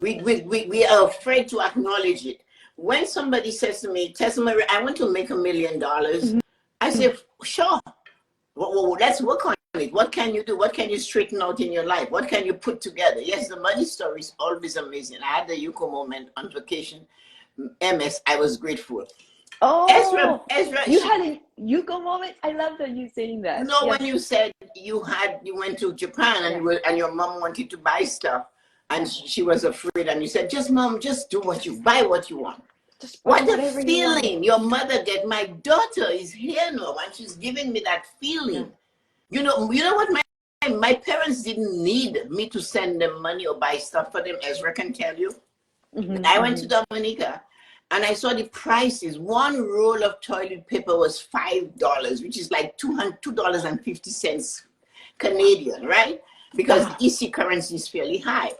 We are afraid to acknowledge it. When somebody says to me, Tessa-Marie, I want to make $1 million, I say, sure. Well, let's work on it. What can you do? What can you straighten out in your life? What can you put together? Yes, the money story is always amazing. I had the Yuko moment on vacation. MS, I was grateful. Oh, Ezra, you had a Yuko moment. I love that you saying that. you know, when you said you went to Japan and your mom wanted to buy stuff and she was afraid, and you said, mom, just do buy what you want. Just What a whatever feeling your mother get. My daughter is here now and she's giving me that feeling. You know what, my parents didn't need me to send them money or buy stuff for them. Ezra can tell you. I went to Dominica and I saw the prices. One roll of toilet paper was $5, which is like $2.50 Canadian, right? Because the EC currency is fairly high.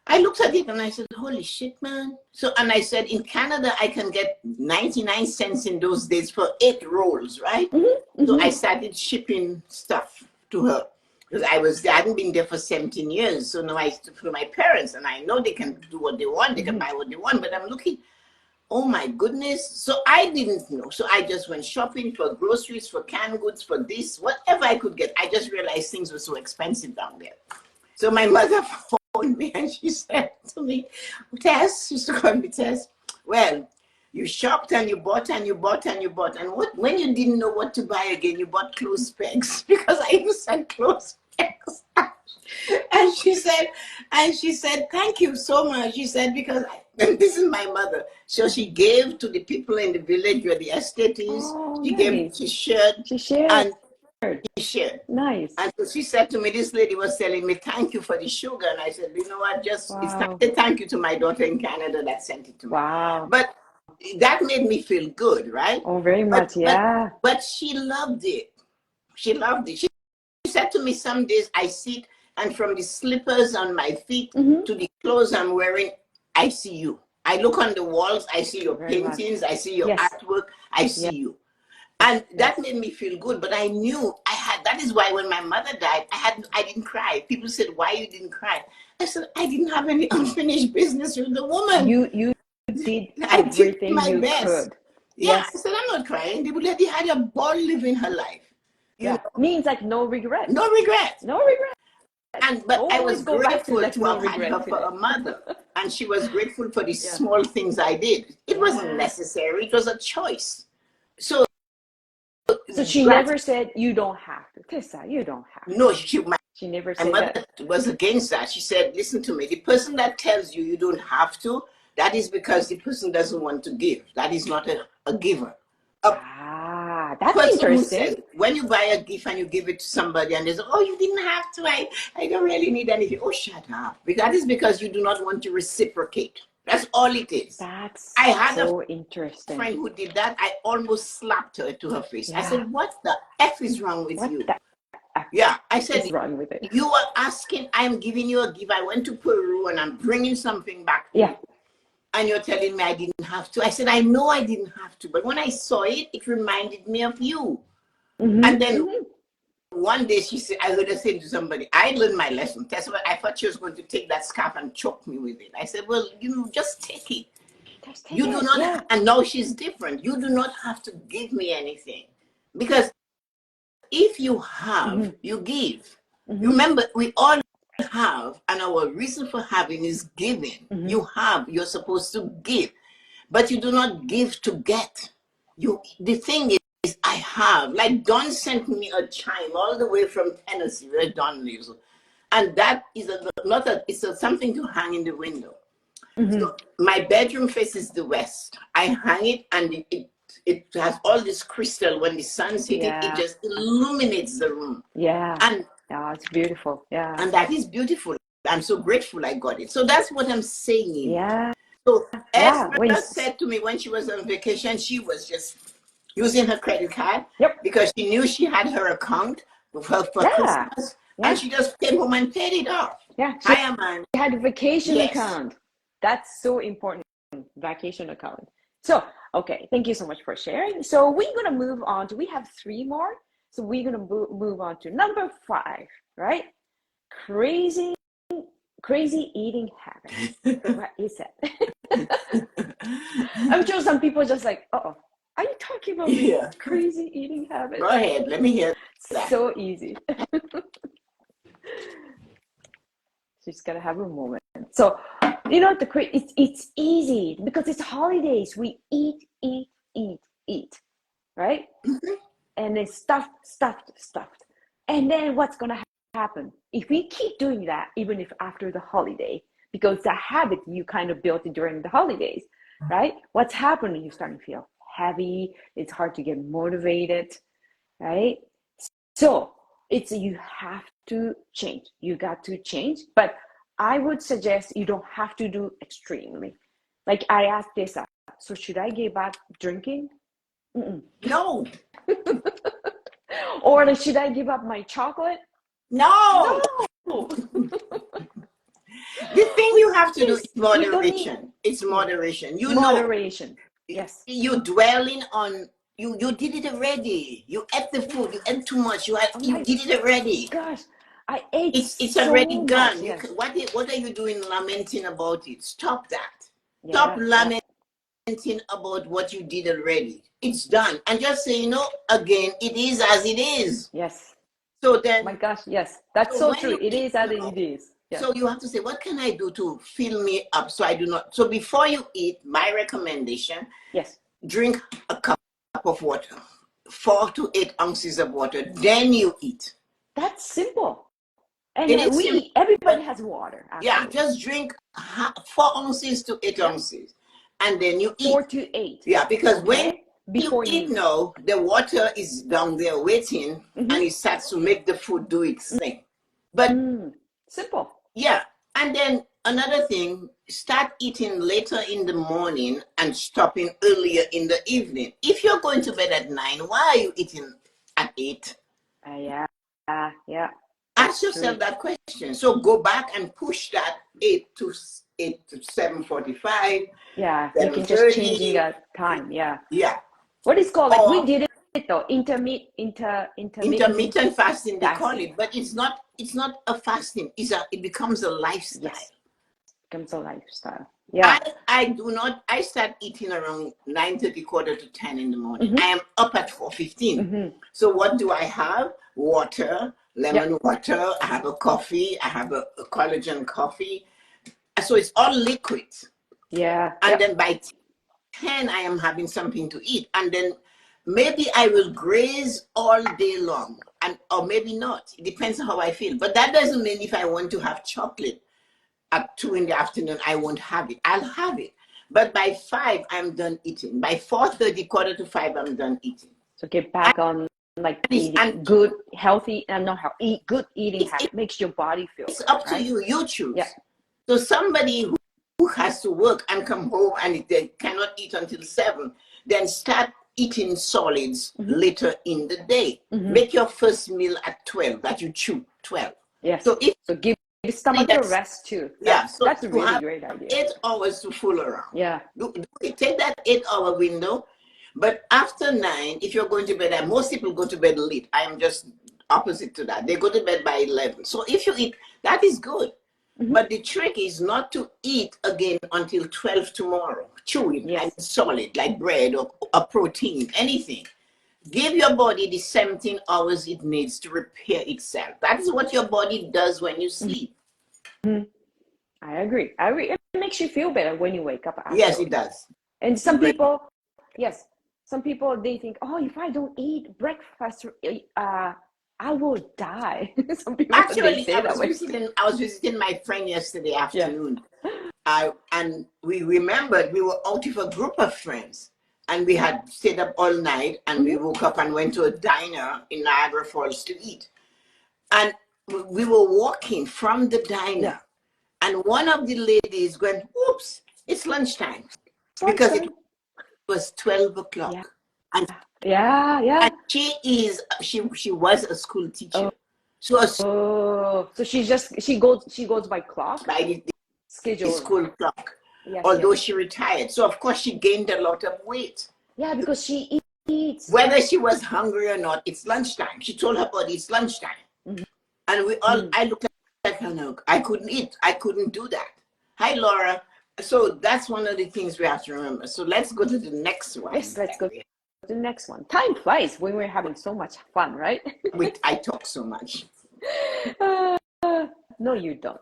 I looked at it and I said, holy shit, man. And I said, in Canada, I can get 99 cents in those days for 8 rolls, right? So I started shipping stuff to her because I hadn't been there for 17 years. So now I for my parents, and I know they can do what they want. They can buy what they want, but I'm looking, oh my goodness. So I didn't know. So I just went shopping for groceries, for canned goods, for this, whatever I could get. I just realized things were so expensive down there. So my mother phoned me and she said to me, Tess, she used to call me Tess, well, you shopped and you bought and you bought and you bought. And when you didn't know what to buy again, you bought clothes pegs because I even said clothes pegs. And she said, thank you so much. She said, because this is my mother. So she gave to the people in the village where the estate is. She shared. She shared. Nice. And so she said to me, this lady was telling me, thank you for the sugar. And I said, you know what, it's time to thank you to my daughter in Canada that sent it to me. Wow. But that made me feel good, right? Oh, very much, But she loved it. She loved it. She said to me, some days I sit and from the slippers on my feet to the clothes I'm wearing, I see you. I look on the walls, I see your paintings, I see your artwork, I see you. And that made me feel good, but I knew that is why when my mother died, I didn't cry. People said, why you didn't cry? I said, I didn't have any unfinished business with the woman. You did everything you could. Yeah, I said, I'm not crying. The lady had a ball living her life. Means like no regret. No regret. No regret. But I was Always go back to grateful let's to no have had regret her for today. a mother. And she was grateful for the Yeah. small things I did. It wasn't necessary, it was a choice. So she never said, you don't have to. Tessa, you don't have to. No, She never my said mother that. was against that. She said, listen to me, the person that tells you you don't have to, that is because the person doesn't want to give. That is not a giver. That's Person who interesting. says, when you buy a gift and you give it to somebody and they say, oh, you didn't have to, I don't really need anything. Oh, shut up. That is because you do not want to reciprocate. That's all it is. That's I had so interesting. a friend who did that. I almost slapped her to her face. Yeah. I said, what the F is wrong with you? Yeah, I said, wrong with it? You are asking, I'm giving you a gift. I went to Peru and I'm bringing something back to you. And you're telling me I didn't have to. I said, I know I didn't have to. But when I saw it, it reminded me of you. And then one day she said, I heard her say to somebody, I learned my lesson. Tessa-Marie, I thought she was going to take that scarf and choke me with it. I said, well, just take it. You do not, and now she's different. You do not have to give me anything. Because if you have, you give. You remember, we all have, and our reason for having is giving. You have, you're supposed to give. But you do not give to get. The thing is, I have. Like Don sent me a chime all the way from Tennessee, where Don lives. And that is something to hang in the window. So my bedroom faces the west. I hang it and it has all this crystal. When the sun's hit it, it just illuminates the room. And it's beautiful. And that is beautiful. I'm so grateful I got it. So that's what I'm saying. Yeah. So Esther said to me when she was on vacation, she was just using her credit card because she knew she had her account for Christmas. And she just came home and paid it off. Yeah. She had a vacation account. That's so important. Vacation account. So, okay. Thank you so much for sharing. So we're going to move on to, we have 3 more. So we're going to move on to number 5, right? Crazy eating habits. What is that? I'm sure some people just like, uh-oh, are you talking about me? Crazy eating habits? Go ahead. Let me hear that. So easy. She's got to have a moment. So, it's easy because it's holidays. We eat, right? And then stuffed. And then what's going to happen? If we keep doing that, even if after the holiday, because the habit you kind of built during the holidays, right? What's happening? You're starting to feel heavy. It's hard to get motivated, right? So you have to change. You got to change. But I would suggest you don't have to do extremely. Like I asked Tessa, so should I give up drinking? No. Or should I give up my chocolate? No. The thing you have to do is moderation. It's moderation. Moderation. Yes. You dwelling on you did it already. You ate the food. You ate too much. You did it already. Gosh, I ate it's already done. What are you doing lamenting about it? Stop that. Stop lamenting about what you did already. It's done. And just say, again, it is as it is. Yes. So then, oh my gosh, yes, that's so true. It is as it is. Yes. So you have to say, what can I do to fill me up so I do not? So before you eat, my recommendation, drink a cup of water, 4 to 8 ounces of water, then you eat. That's simple. And everybody has water. Actually. Yeah, just drink 4 ounces to 8 ounces. And then you eat. 4 to 8. Yeah, because when you eat now, the water is down there waiting and it starts to make the food do its thing. But simple. Yeah. And then another thing, start eating later in the morning and stopping earlier in the evening. If you're going to bed at 9, why are you eating at 8? Yeah. Ask yourself that question. So go back and push that 8 to 7:45. Yeah, you can just changing that time. Yeah. What is called, like we did it though, intermittent fasting, they call it, but it's not a fasting. It becomes a lifestyle. Yes. Becomes a lifestyle. Yeah. I start eating around 9:30, quarter to 10 in the morning. I am up at 4:15. So what do I have? Water, lemon water, I have a coffee, I have a collagen coffee. So it's all liquid. Yeah. And then by 10, I am having something to eat. And then maybe I will graze all day long, or maybe not. It depends on how I feel. But that doesn't mean if I want to have chocolate at 2 in the afternoon, I won't have it. I'll have it. But by 5, I'm done eating. By 4:30, quarter to 5, I'm done eating. So get back on like eating good, healthy, and not healthy, good eating habit. Makes your body feel It's good, up to right? you. You choose. Yeah. So somebody who has to work and come home and they cannot eat until 7, then start eating solids later in the day. Make your first meal at 12, that you chew 12. Yes. So give the stomach a rest too. So that's a really great idea. 8 hours to fool around. Yeah. Take that 8-hour window. But after 9, if you're going to bed, and most people go to bed late. I am just opposite to that. They go to bed by 11. So if you eat, that is good. But the trick is not to eat again until 12 tomorrow. Chewing and solid, like bread or a protein, anything. Give your body the 17 hours it needs to repair itself. That is what your body does when you sleep. I agree. It makes you feel better when you wake up. Actually. Yes, it does. And some people, they think, oh, if I don't eat breakfast, I will die. Some people Actually, say I was visiting my friend yesterday afternoon. And we remembered we were out with a group of friends. And we had stayed up all night, and we woke up and went to a diner in Niagara Falls to eat. And we were walking from the diner, and one of the ladies went, "Oops, it's lunchtime," because it was 12 o'clock. And and she was a school teacher. So she goes by clock, by schedule, school clock. Although she retired, so of course she gained a lot of weight. Yeah, because she eats. Whether she was hungry or not, it's lunchtime. She told her body it's lunchtime, and we all. I looked at her. No, I couldn't eat. I couldn't do that. Hi, Laura. So that's one of the things we have to remember. So let's go to the next one. Yes, let's go to the next one. Time flies when we're having so much fun, right? I talk so much. No, you don't.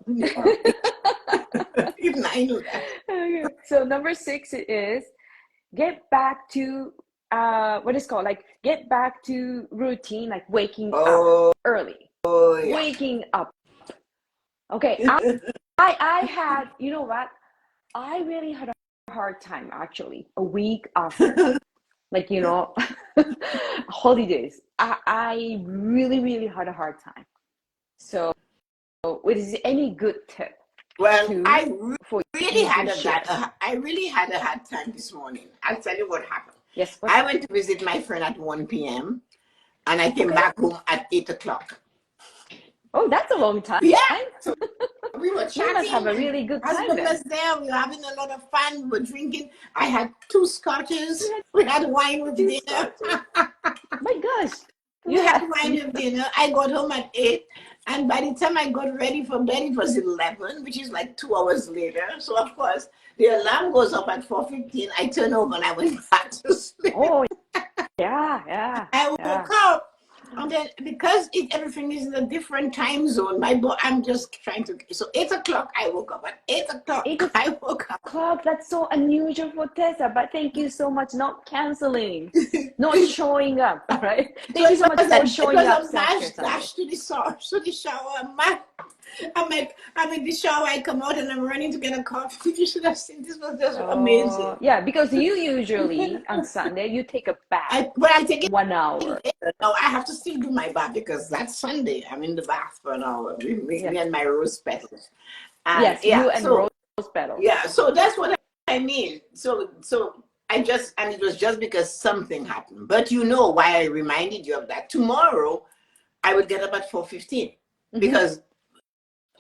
Even I know that. Okay. So number 6 is get back to what is called like get back to routine, like waking up early. Waking up. Okay. I had, you know what? I really had a hard time actually a week after. Like, you know, holidays. I really had a hard time. So is any good tip? Well, I really had a hard time this morning. I'll tell you what happened. Yes. I went to visit my friend at 1 p.m. and I came back home at 8 o'clock. Oh, that's a long time. Yeah. So we were chatting. You must have a really good time. Husband was there. We were having a lot of fun. We were drinking. I had 2 scotches. We had wine with dinner. My gosh. We had wine with dinner. I got home at 8. And by the time I got ready for bed, it was 11, which is like 2 hours later. So, of course, the alarm goes up at 4:15. I turn over and I went back to sleep. Oh, yeah. I woke up. And then, because everything is in a different time zone, I'm just trying to. So 8 o'clock, I woke up. At 8 o'clock, I woke up. That's so unusual for Tessa, but thank you so much. Not canceling, not showing up. Right? Thank you so much for showing up. Dash to the shower. I'm in the shower. I come out and I'm running to get a coffee. You should have seen. This was just amazing. Yeah, because you usually on Sunday you take a bath. I take it 1 hour. No, I have to still do my bath because that's Sunday. I'm in the bath for an hour. Me and my rose petals. And you and rose petals. Yeah, so that's what I mean. So and it was just because something happened. But you know why I reminded you of that. Tomorrow, I would get up at 4:15 because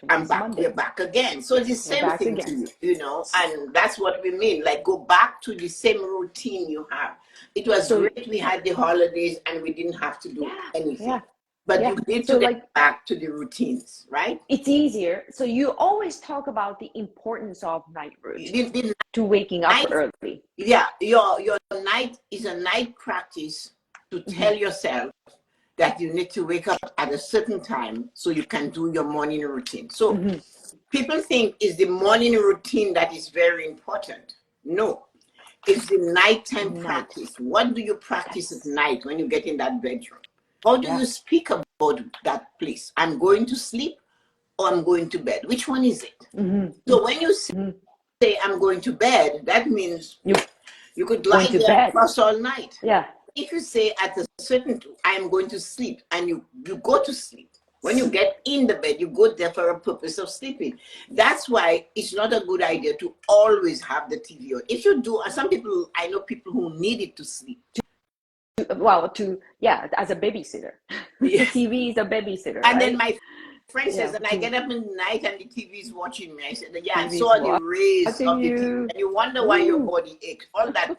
I'm back. Monday. We're back again. So it's the same thing to you, you know, and that's what we mean. Like, go back to the same routine you have. It was great. We had the holidays and we didn't have to do anything. Yeah. But you need to get back to the routines, right? It's easier. So you always talk about the importance of night routine to waking up early. Yeah, your night is a night practice to tell yourself that you need to wake up at a certain time so you can do your morning routine. So people think it's the morning routine that is very important. No, it's the nighttime practice. What do you practice at night when you get in that bedroom? How do you speak about that place? I'm going to sleep or I'm going to bed. Which one is it? So when you say I'm going to bed, that means you could lie there and fuss all night. Yeah. If you say at a certain I'm going to sleep and you go to sleep, when you get in the bed, you go there for a purpose of sleeping. That's why it's not a good idea to always have the TV on. If you do, some people, I know people who need it to sleep. As a babysitter. Yes. The TV is a babysitter. And right? then my friend says, and I get up in the night and the TV is watching me. I said, I saw the rays of the TV. And you wonder why your body aches. All that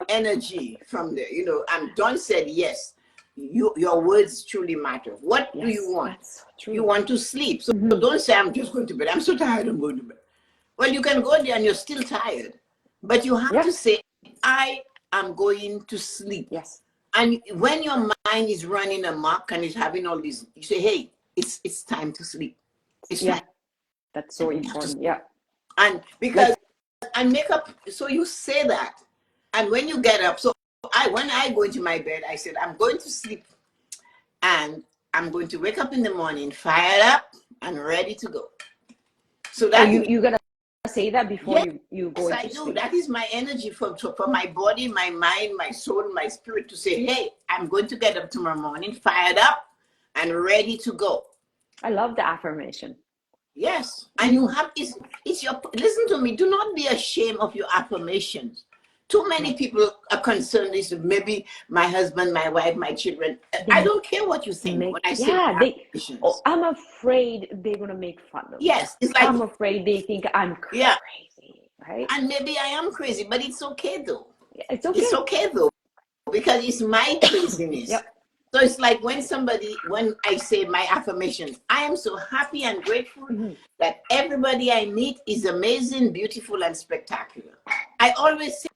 energy from there, And Don said, yes, your words truly matter. What do you want? That's true. You want to sleep. So don't say, I'm just going to bed. I'm so tired, I'm going to bed. Well, you can go there and you're still tired. But you have to say, I am going to sleep. Yes. And when your mind is running amok and is having all these, you say, hey, it's time to sleep. That's so important. Yeah. And because and make up, so you say that. And when you get up, so when I go into my bed, I said, I'm going to sleep and I'm going to wake up in the morning, fired up and ready to go. So that you gotta say that before you go into I do. sleep. That is my energy for my body, my mind, my soul, my spirit to say, hey, I'm going to get up tomorrow morning, fired up and ready to go. I love the affirmation. Yes. And you have, it's your, listen to me, do not be ashamed of your affirmations. Too many people are concerned with maybe my husband, my wife, my children. I don't care what you think when I say affirmations. I'm afraid they're going to make fun of me. Yes. It's like, I'm afraid they think I'm crazy. Right? And maybe I am crazy, but it's okay though. It's okay. It's okay though, because it's my craziness. So it's like when I say my affirmations, I am so happy and grateful that everybody I meet is amazing, beautiful, and spectacular. I always say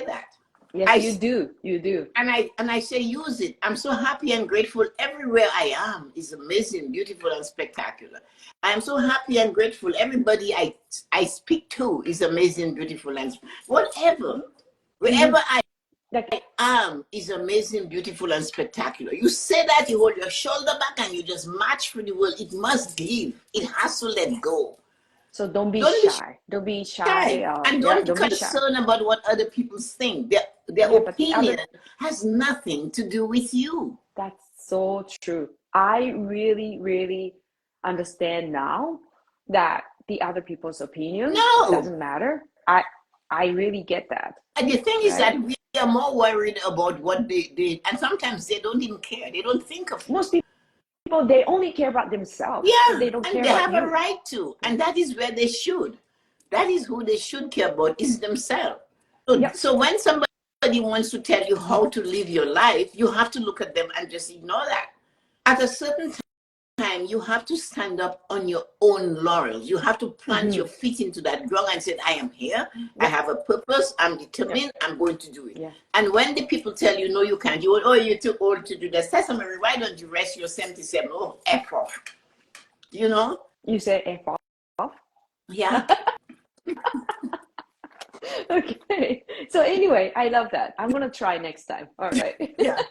that. Yes, you do. And I say use it. I'm so happy and grateful everywhere I am is amazing, beautiful, and spectacular. I am so happy and grateful everybody I speak to is amazing, beautiful, and whatever. Wherever I am is amazing, beautiful, and spectacular. You say that, you hold your shoulder back and you just march through the world. It must give. It has to let go. So don't be shy. Don't be shy. And don't be concerned about what other people think. Their opinion has nothing to do with you. That's so true. I really, really understand now that the other people's opinion doesn't matter. I really get that. And the thing is that we are more worried about what they and sometimes they don't even care. They don't think of most people, they only care about themselves. Yeah, they don't care they about have a right to, and that is where they should. That is who they should care about, is themselves. So when somebody wants to tell you how to live your life, you have to look at them and just ignore that. At a certain time, you have to stand up on your own laurels. You have to plant your feet into that ground and say, I am here. I have a purpose. I'm determined. I'm going to do it. And when the people tell you, no, you can't, you're too old to do that. Tessa-Marie, why don't you rest your 77? Oh, F off. You know? You say F off? Yeah. Okay. So anyway, I love that. I'm going to try next time. All right. Yeah.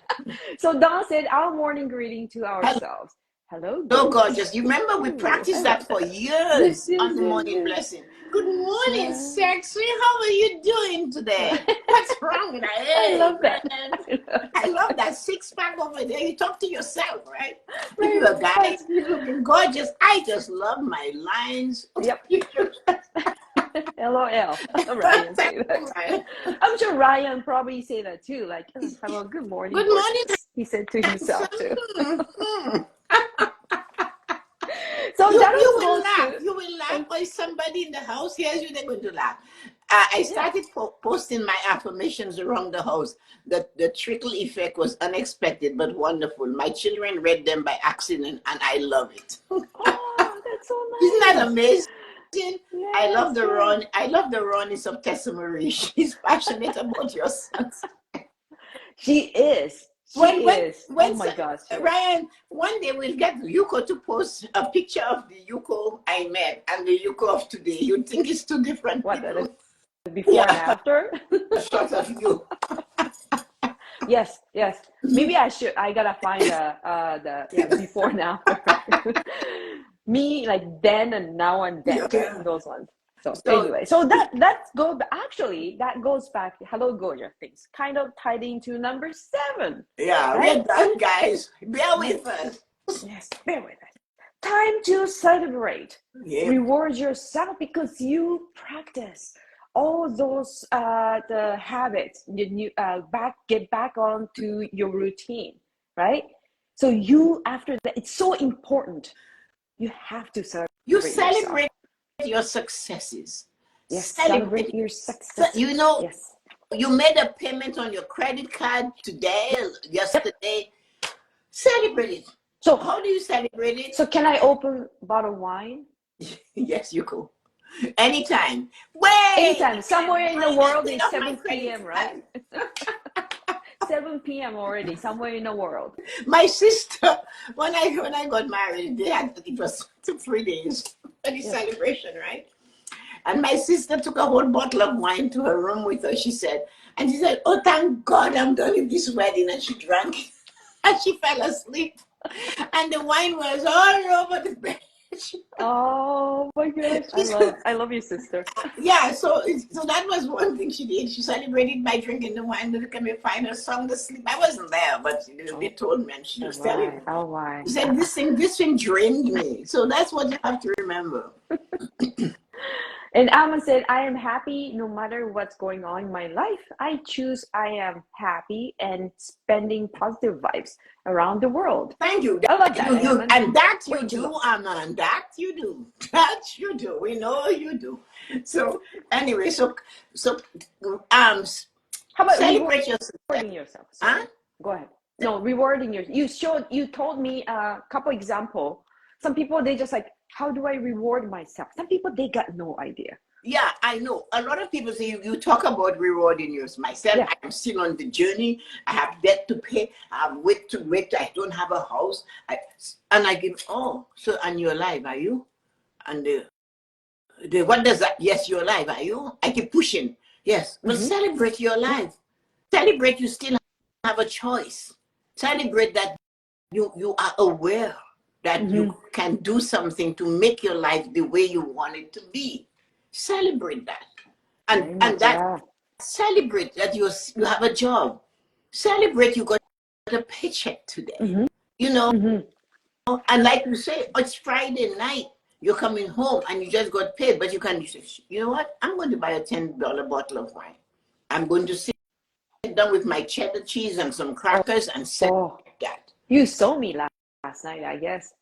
So Dawn said our morning greeting to ourselves. Hello. So gorgeous. You remember we practiced that for years on the morning blessing. Good morning, sexy. How are you doing today? What's wrong with that? I love that. I love that six-pack over there. You talk to yourself, right? You a guy, you're looking gorgeous. I just love my lines. Yep. LOL. Ryan say that. I'm sure Ryan probably say that too. Like, hello, good morning. Good morning. He said to himself too. So you will laugh. You will laugh. Or somebody in the house hears you, they're going to laugh. I started posting my affirmations around the house. The trickle effect was unexpected but wonderful. My children read them by accident, and I love it. Oh, that's so nice. Isn't that amazing? Yes, I love the rawness of Tessa-Marie. She's passionate about your sons. She is. She is. Oh when my gosh. Yes. Ryan, one day we'll get Yuko to post a picture of the Yuko I met and the Yuko of today. You'd think it's two different What, people. before and Yeah, after? a shot of you. Yes, yes. Maybe I gotta find the before and after. Me like then and now and then, Yeah. those ones. So So anyway, so that's go actually that goes back. Hello, gorgeous things. Kind of tied into number 7, yeah, right? we're done, guys. Bear with us. Yes, bear with us. Time to celebrate. Yeah. Reward yourself because you practice all those the habits. You get back onto your routine, right? So you after that, it's so important. You have to celebrate You yourself. celebrate your successes. Yes, celebrate your success. You know, yes. you made a payment on your credit card today, yesterday. Celebrate it. So How do you celebrate it? So can I open a bottle of wine? Yes, you could. Anytime. Wait! Anytime. Somewhere in the world it's off 7 p.m., right? 7 p.m. already, somewhere in the world. My sister, when I got married, it was 3 days for the celebration, right? And my sister took a whole bottle of wine to her room with her, she said, oh, thank God I'm done with this wedding. And she drank it and she fell asleep. And the wine was all over the bed. Oh my gosh, I love your sister. Yeah, so that was one thing she did. She celebrated by drinking the wine. Look at me, find her song to sleep. I wasn't there, but they told me, and she was telling me. Oh my. She said, this thing drained me. So that's what you have to remember. And Alma said, I am happy no matter what's going on in my life. I choose I am happy and spending positive vibes around the world. Thank you. I love that. And that you do, Anna, and that you do. That you do. We know you do. So anyway, so how about celebrate rewarding yourself? Huh? Go ahead. No, rewarding yourself. You told me a couple example. Some people, they just like, how do I reward myself? Some people, they got no idea. Yeah, I know. A lot of people say you talk about rewarding yourself. Myself, yeah. I'm still on the journey. I have debt to pay. I have weight to wait. I don't have a house. And I give, so, and you're alive, are you? And what does that? Yes, you're alive, are you? I keep pushing. Yes. Well, celebrate your life. Celebrate you still have a choice. Celebrate that you are aware that you can do something to make your life the way you want it to be. Celebrate that. And that celebrate that you have a job. Celebrate you got a paycheck today. You know, and like you say, it's Friday night. You're coming home and you just got paid, but you can say, you know what? I'm going to buy a $10 bottle of wine. I'm going to sit down with my cheddar cheese and some crackers and celebrate that. You saw me last night, I guess.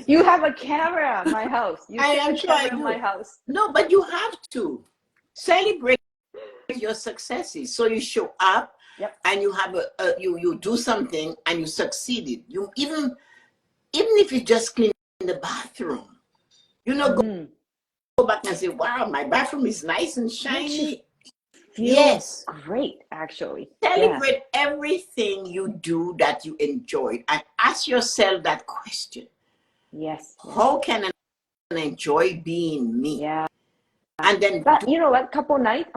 You have a camera in my house. I am sure in my house. No, but you have to celebrate your successes. So you show up and you have you do something and you succeeded. You even if you just clean the bathroom, go back and say, wow, my bathroom is nice and shiny. Yes, great, actually. Celebrate everything you do that you enjoyed and ask yourself that question. Yes. How can I enjoy being me? Yeah. And then, you know what? Couple nights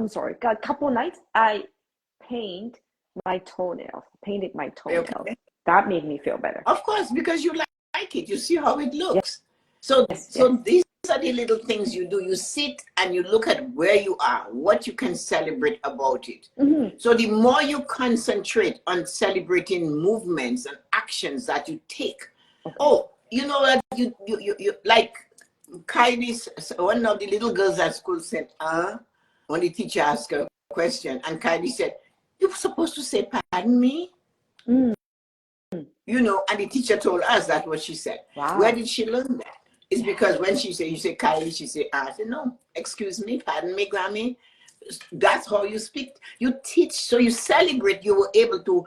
I painted my toenails. Okay. That made me feel better. Of course, because you like it. You see how it looks. Yes. So these are the little things you do. You sit and you look at where you are, what you can celebrate about it. So the more you concentrate on celebrating movements and actions that you take. You know what? You like Kylie's, one of the little girls at school said, when the teacher asked her a question, and Kylie said, you're supposed to say, pardon me? You know, and the teacher told us that's what she said. Wow. Where did she learn that? It's because when she said, you say Kylie, she said, I said, no, excuse me, pardon me, Grammy. That's how you speak. You teach, so you celebrate, you were able to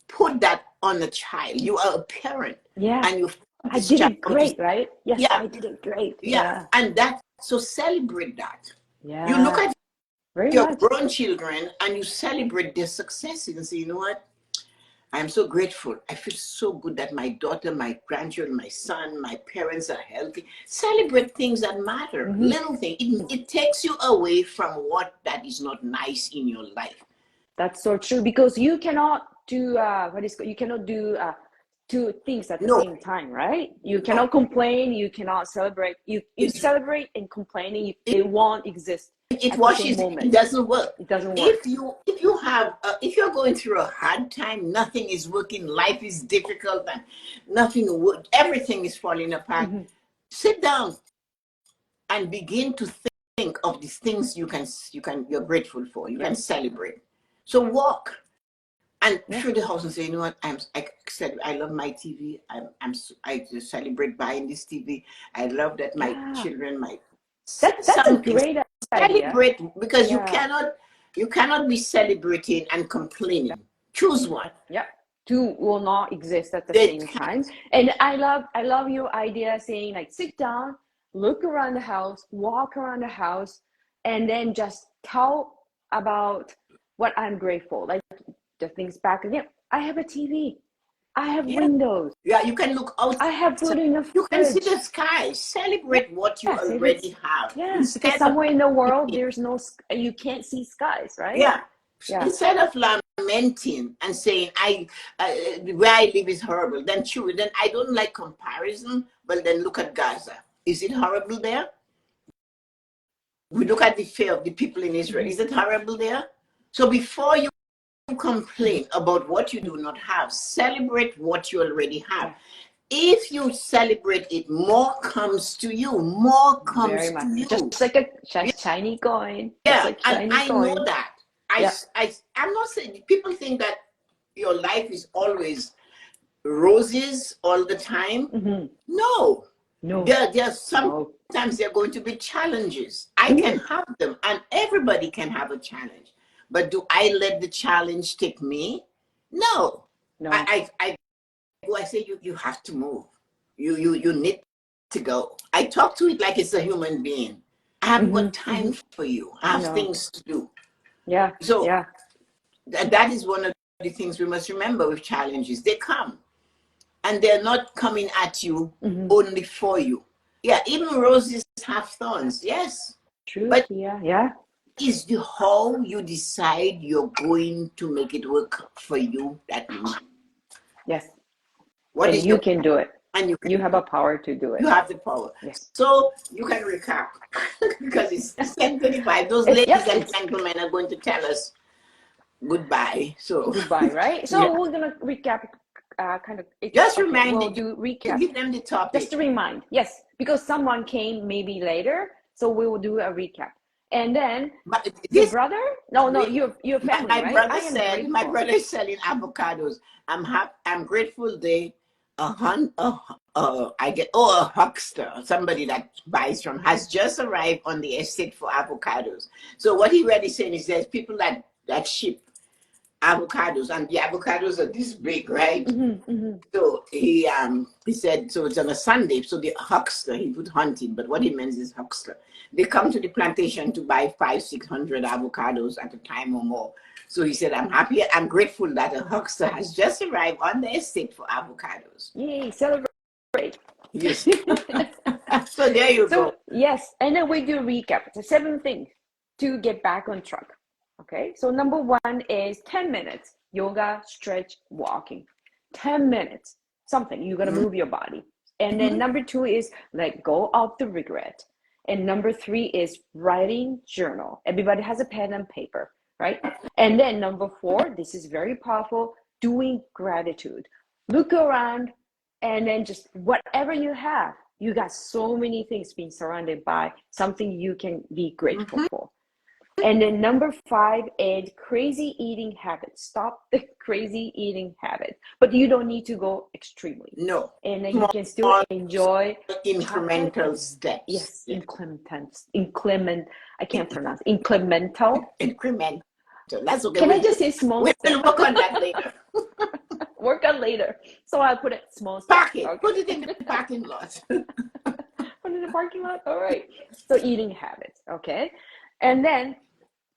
put that on a child. You are a parent. Yeah. And I did it great, right? Yes, yeah. I did it great. Yeah. And so celebrate that. Yeah. You look at your grown children and you celebrate their successes and say, you know what? I'm so grateful. I feel so good that my daughter, my grandchildren, my son, my parents are healthy. Celebrate things that matter. Little things. It takes you away from what that is not nice in your life. That's so true, because you cannot do you cannot do two things at the No, same time, right? You no. cannot complain, you cannot celebrate. You It's, celebrate and complaining, it won't exist it at the same washes. It moment. doesn't work. It doesn't work. If you're going through a hard time, nothing is working. Life is difficult, and everything is falling apart. Sit down and begin to think of these things you're grateful for. You can celebrate. So walk and through the house and say, you know what? I said I love my TV. I just celebrate buying this TV. I love that my children might say That's a something. great idea. Celebrate, because you cannot be celebrating and complaining. Choose one. Yeah, two will not exist at the They same can't. time. And I love your idea saying, like, sit down, look around the house, walk around the house, and then just tell about what I'm grateful. Like, the things back again. I have a TV. I have Yeah. windows. Yeah, you can look out. I have food in the You can see fridge. the sky. Celebrate what you Yes, if it's, already have yeah, because instead of somewhere in the world there's no, you can't see skies, right? yeah. Yeah. Instead of lamenting and saying where I live is horrible, then I don't like comparison. But then look at Gaza. Is it horrible there? We look at the fear of the people in Israel. Is it horrible there? So before you complain about what you do not have, celebrate what you already have. Yeah. If you celebrate it, more comes to you. More comes Very much. to you. Just like a shiny coin. Just Yeah, like and shiny I coin. know that. Yeah. I'm not saying, people think that your life is always roses all the time. No. No. There are sometimes there are going to be challenges. I can have them, and everybody can have a challenge. But do I let the challenge take me? No. No. I say you have to move. You need to go. I talk to it like it's a human being. I haven't got time for you. I have things to do. Yeah. So Yeah. that is one of the things we must remember with challenges. They come, and they're not coming at you only for you. Yeah, even roses have thorns. Yes. True. But Yeah. Yeah. is the how you decide you're going to make it work for you that matters. Yes. What And is you can do it. and You have a power to do it. you have the power. Yes. So you can recap because it's 10:25. Those ladies and gentlemen are going to tell us goodbye. So goodbye, right? So we're gonna recap. Kind of. Just Okay, remind we'll them, do recap. give them the topic. Just to remind, yes, because someone came maybe later, so we will do a recap. And then your brother? No, your family, my right? brother said, my brother is selling avocados. I'm grateful they a huckster, somebody that buys from, has just arrived on the estate for avocados. So what he really saying is there's people that ship avocados, and the avocados are this big, right? So he said, so it's on a Sunday, so the huckster, he put hunting, but what he means is huckster. They come to the plantation to buy 500-600 avocados at a time or more. So he said, I'm grateful that a huckster has just arrived on the estate for avocados. Yay, celebrate. Yes. So there you go. Yes, and then we do recap. The 7 things to get back on track. Okay, so number 1 is 10 minutes yoga, stretch, walking. 10 minutes, something you're gonna move your body. And then number 2 is let go of the regret. And number 3 is writing journal. Everybody has a pen and paper, right? And then number 4, this is very powerful, doing gratitude. Look around, and then just whatever you have, you got so many things being surrounded by something you can be grateful for. And then number 5 is crazy eating habits. Stop the crazy eating habit, but you don't need to go extremely. No. And then you can still enjoy incremental steps. Yes, inclement. I can't pronounce incremental. Incremental. That's okay. Can I just say small We'll step? work on that later. Work on later. So I put it small step. Parking. Okay. Put it in the parking lot. Put it in the parking lot. All right. So eating habits. Okay. And then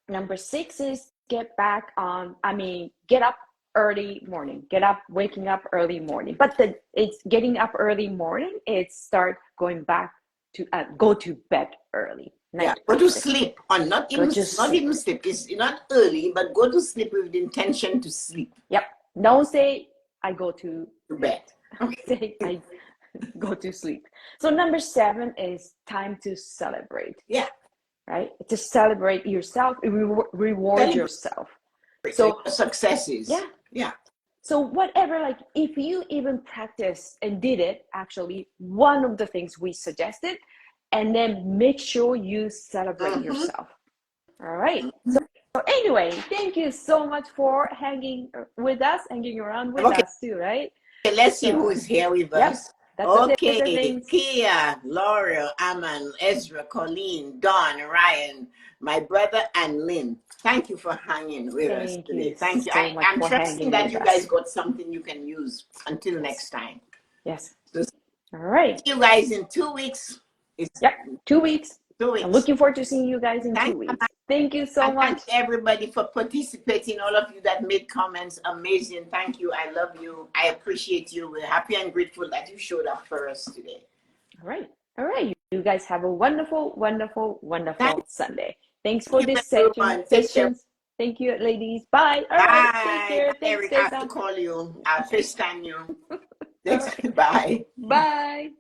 number 6 is get up early morning. Waking up early morning. But it's getting up early morning. It's start going back to go to bed early. Yeah, go to sleep, or not even sleep. It's not early, but go to sleep with the intention to sleep. Yep. Don't say I go to bed. Okay. Say I go to sleep. So number 7 is time to celebrate. Yeah. Right? To celebrate yourself, reward yourself. So successes. Yeah. Yeah. So whatever, like if you even practice and did it, actually, one of the things we suggested, and then make sure you celebrate yourself. All right. So anyway, thank you so much for hanging around with us too, right? Okay, let's see who is here with us. That's okay, Kia, Laura, Aman, Ezra, Colleen, Don, Ryan, my brother, and Lynn. Thank you for hanging with us today. Thank you. I'm trusting that you guys got something you can use. Until next time. Yes. So, all right. See you guys in 2 weeks. 2 weeks. 2 weeks. I'm looking forward to seeing you guys in 2 weeks. Thank you so much. Thank everybody for participating. All of you that made comments, amazing. Thank you. I love you. I appreciate you. We're happy and grateful that you showed up for us today. All right. You guys have a wonderful, wonderful, wonderful Sunday. Thanks for this session. Thank you, ladies. Bye. All right. Take care. Thanks, Eric, I have to call you. I'll FaceTime you. Bye. Bye.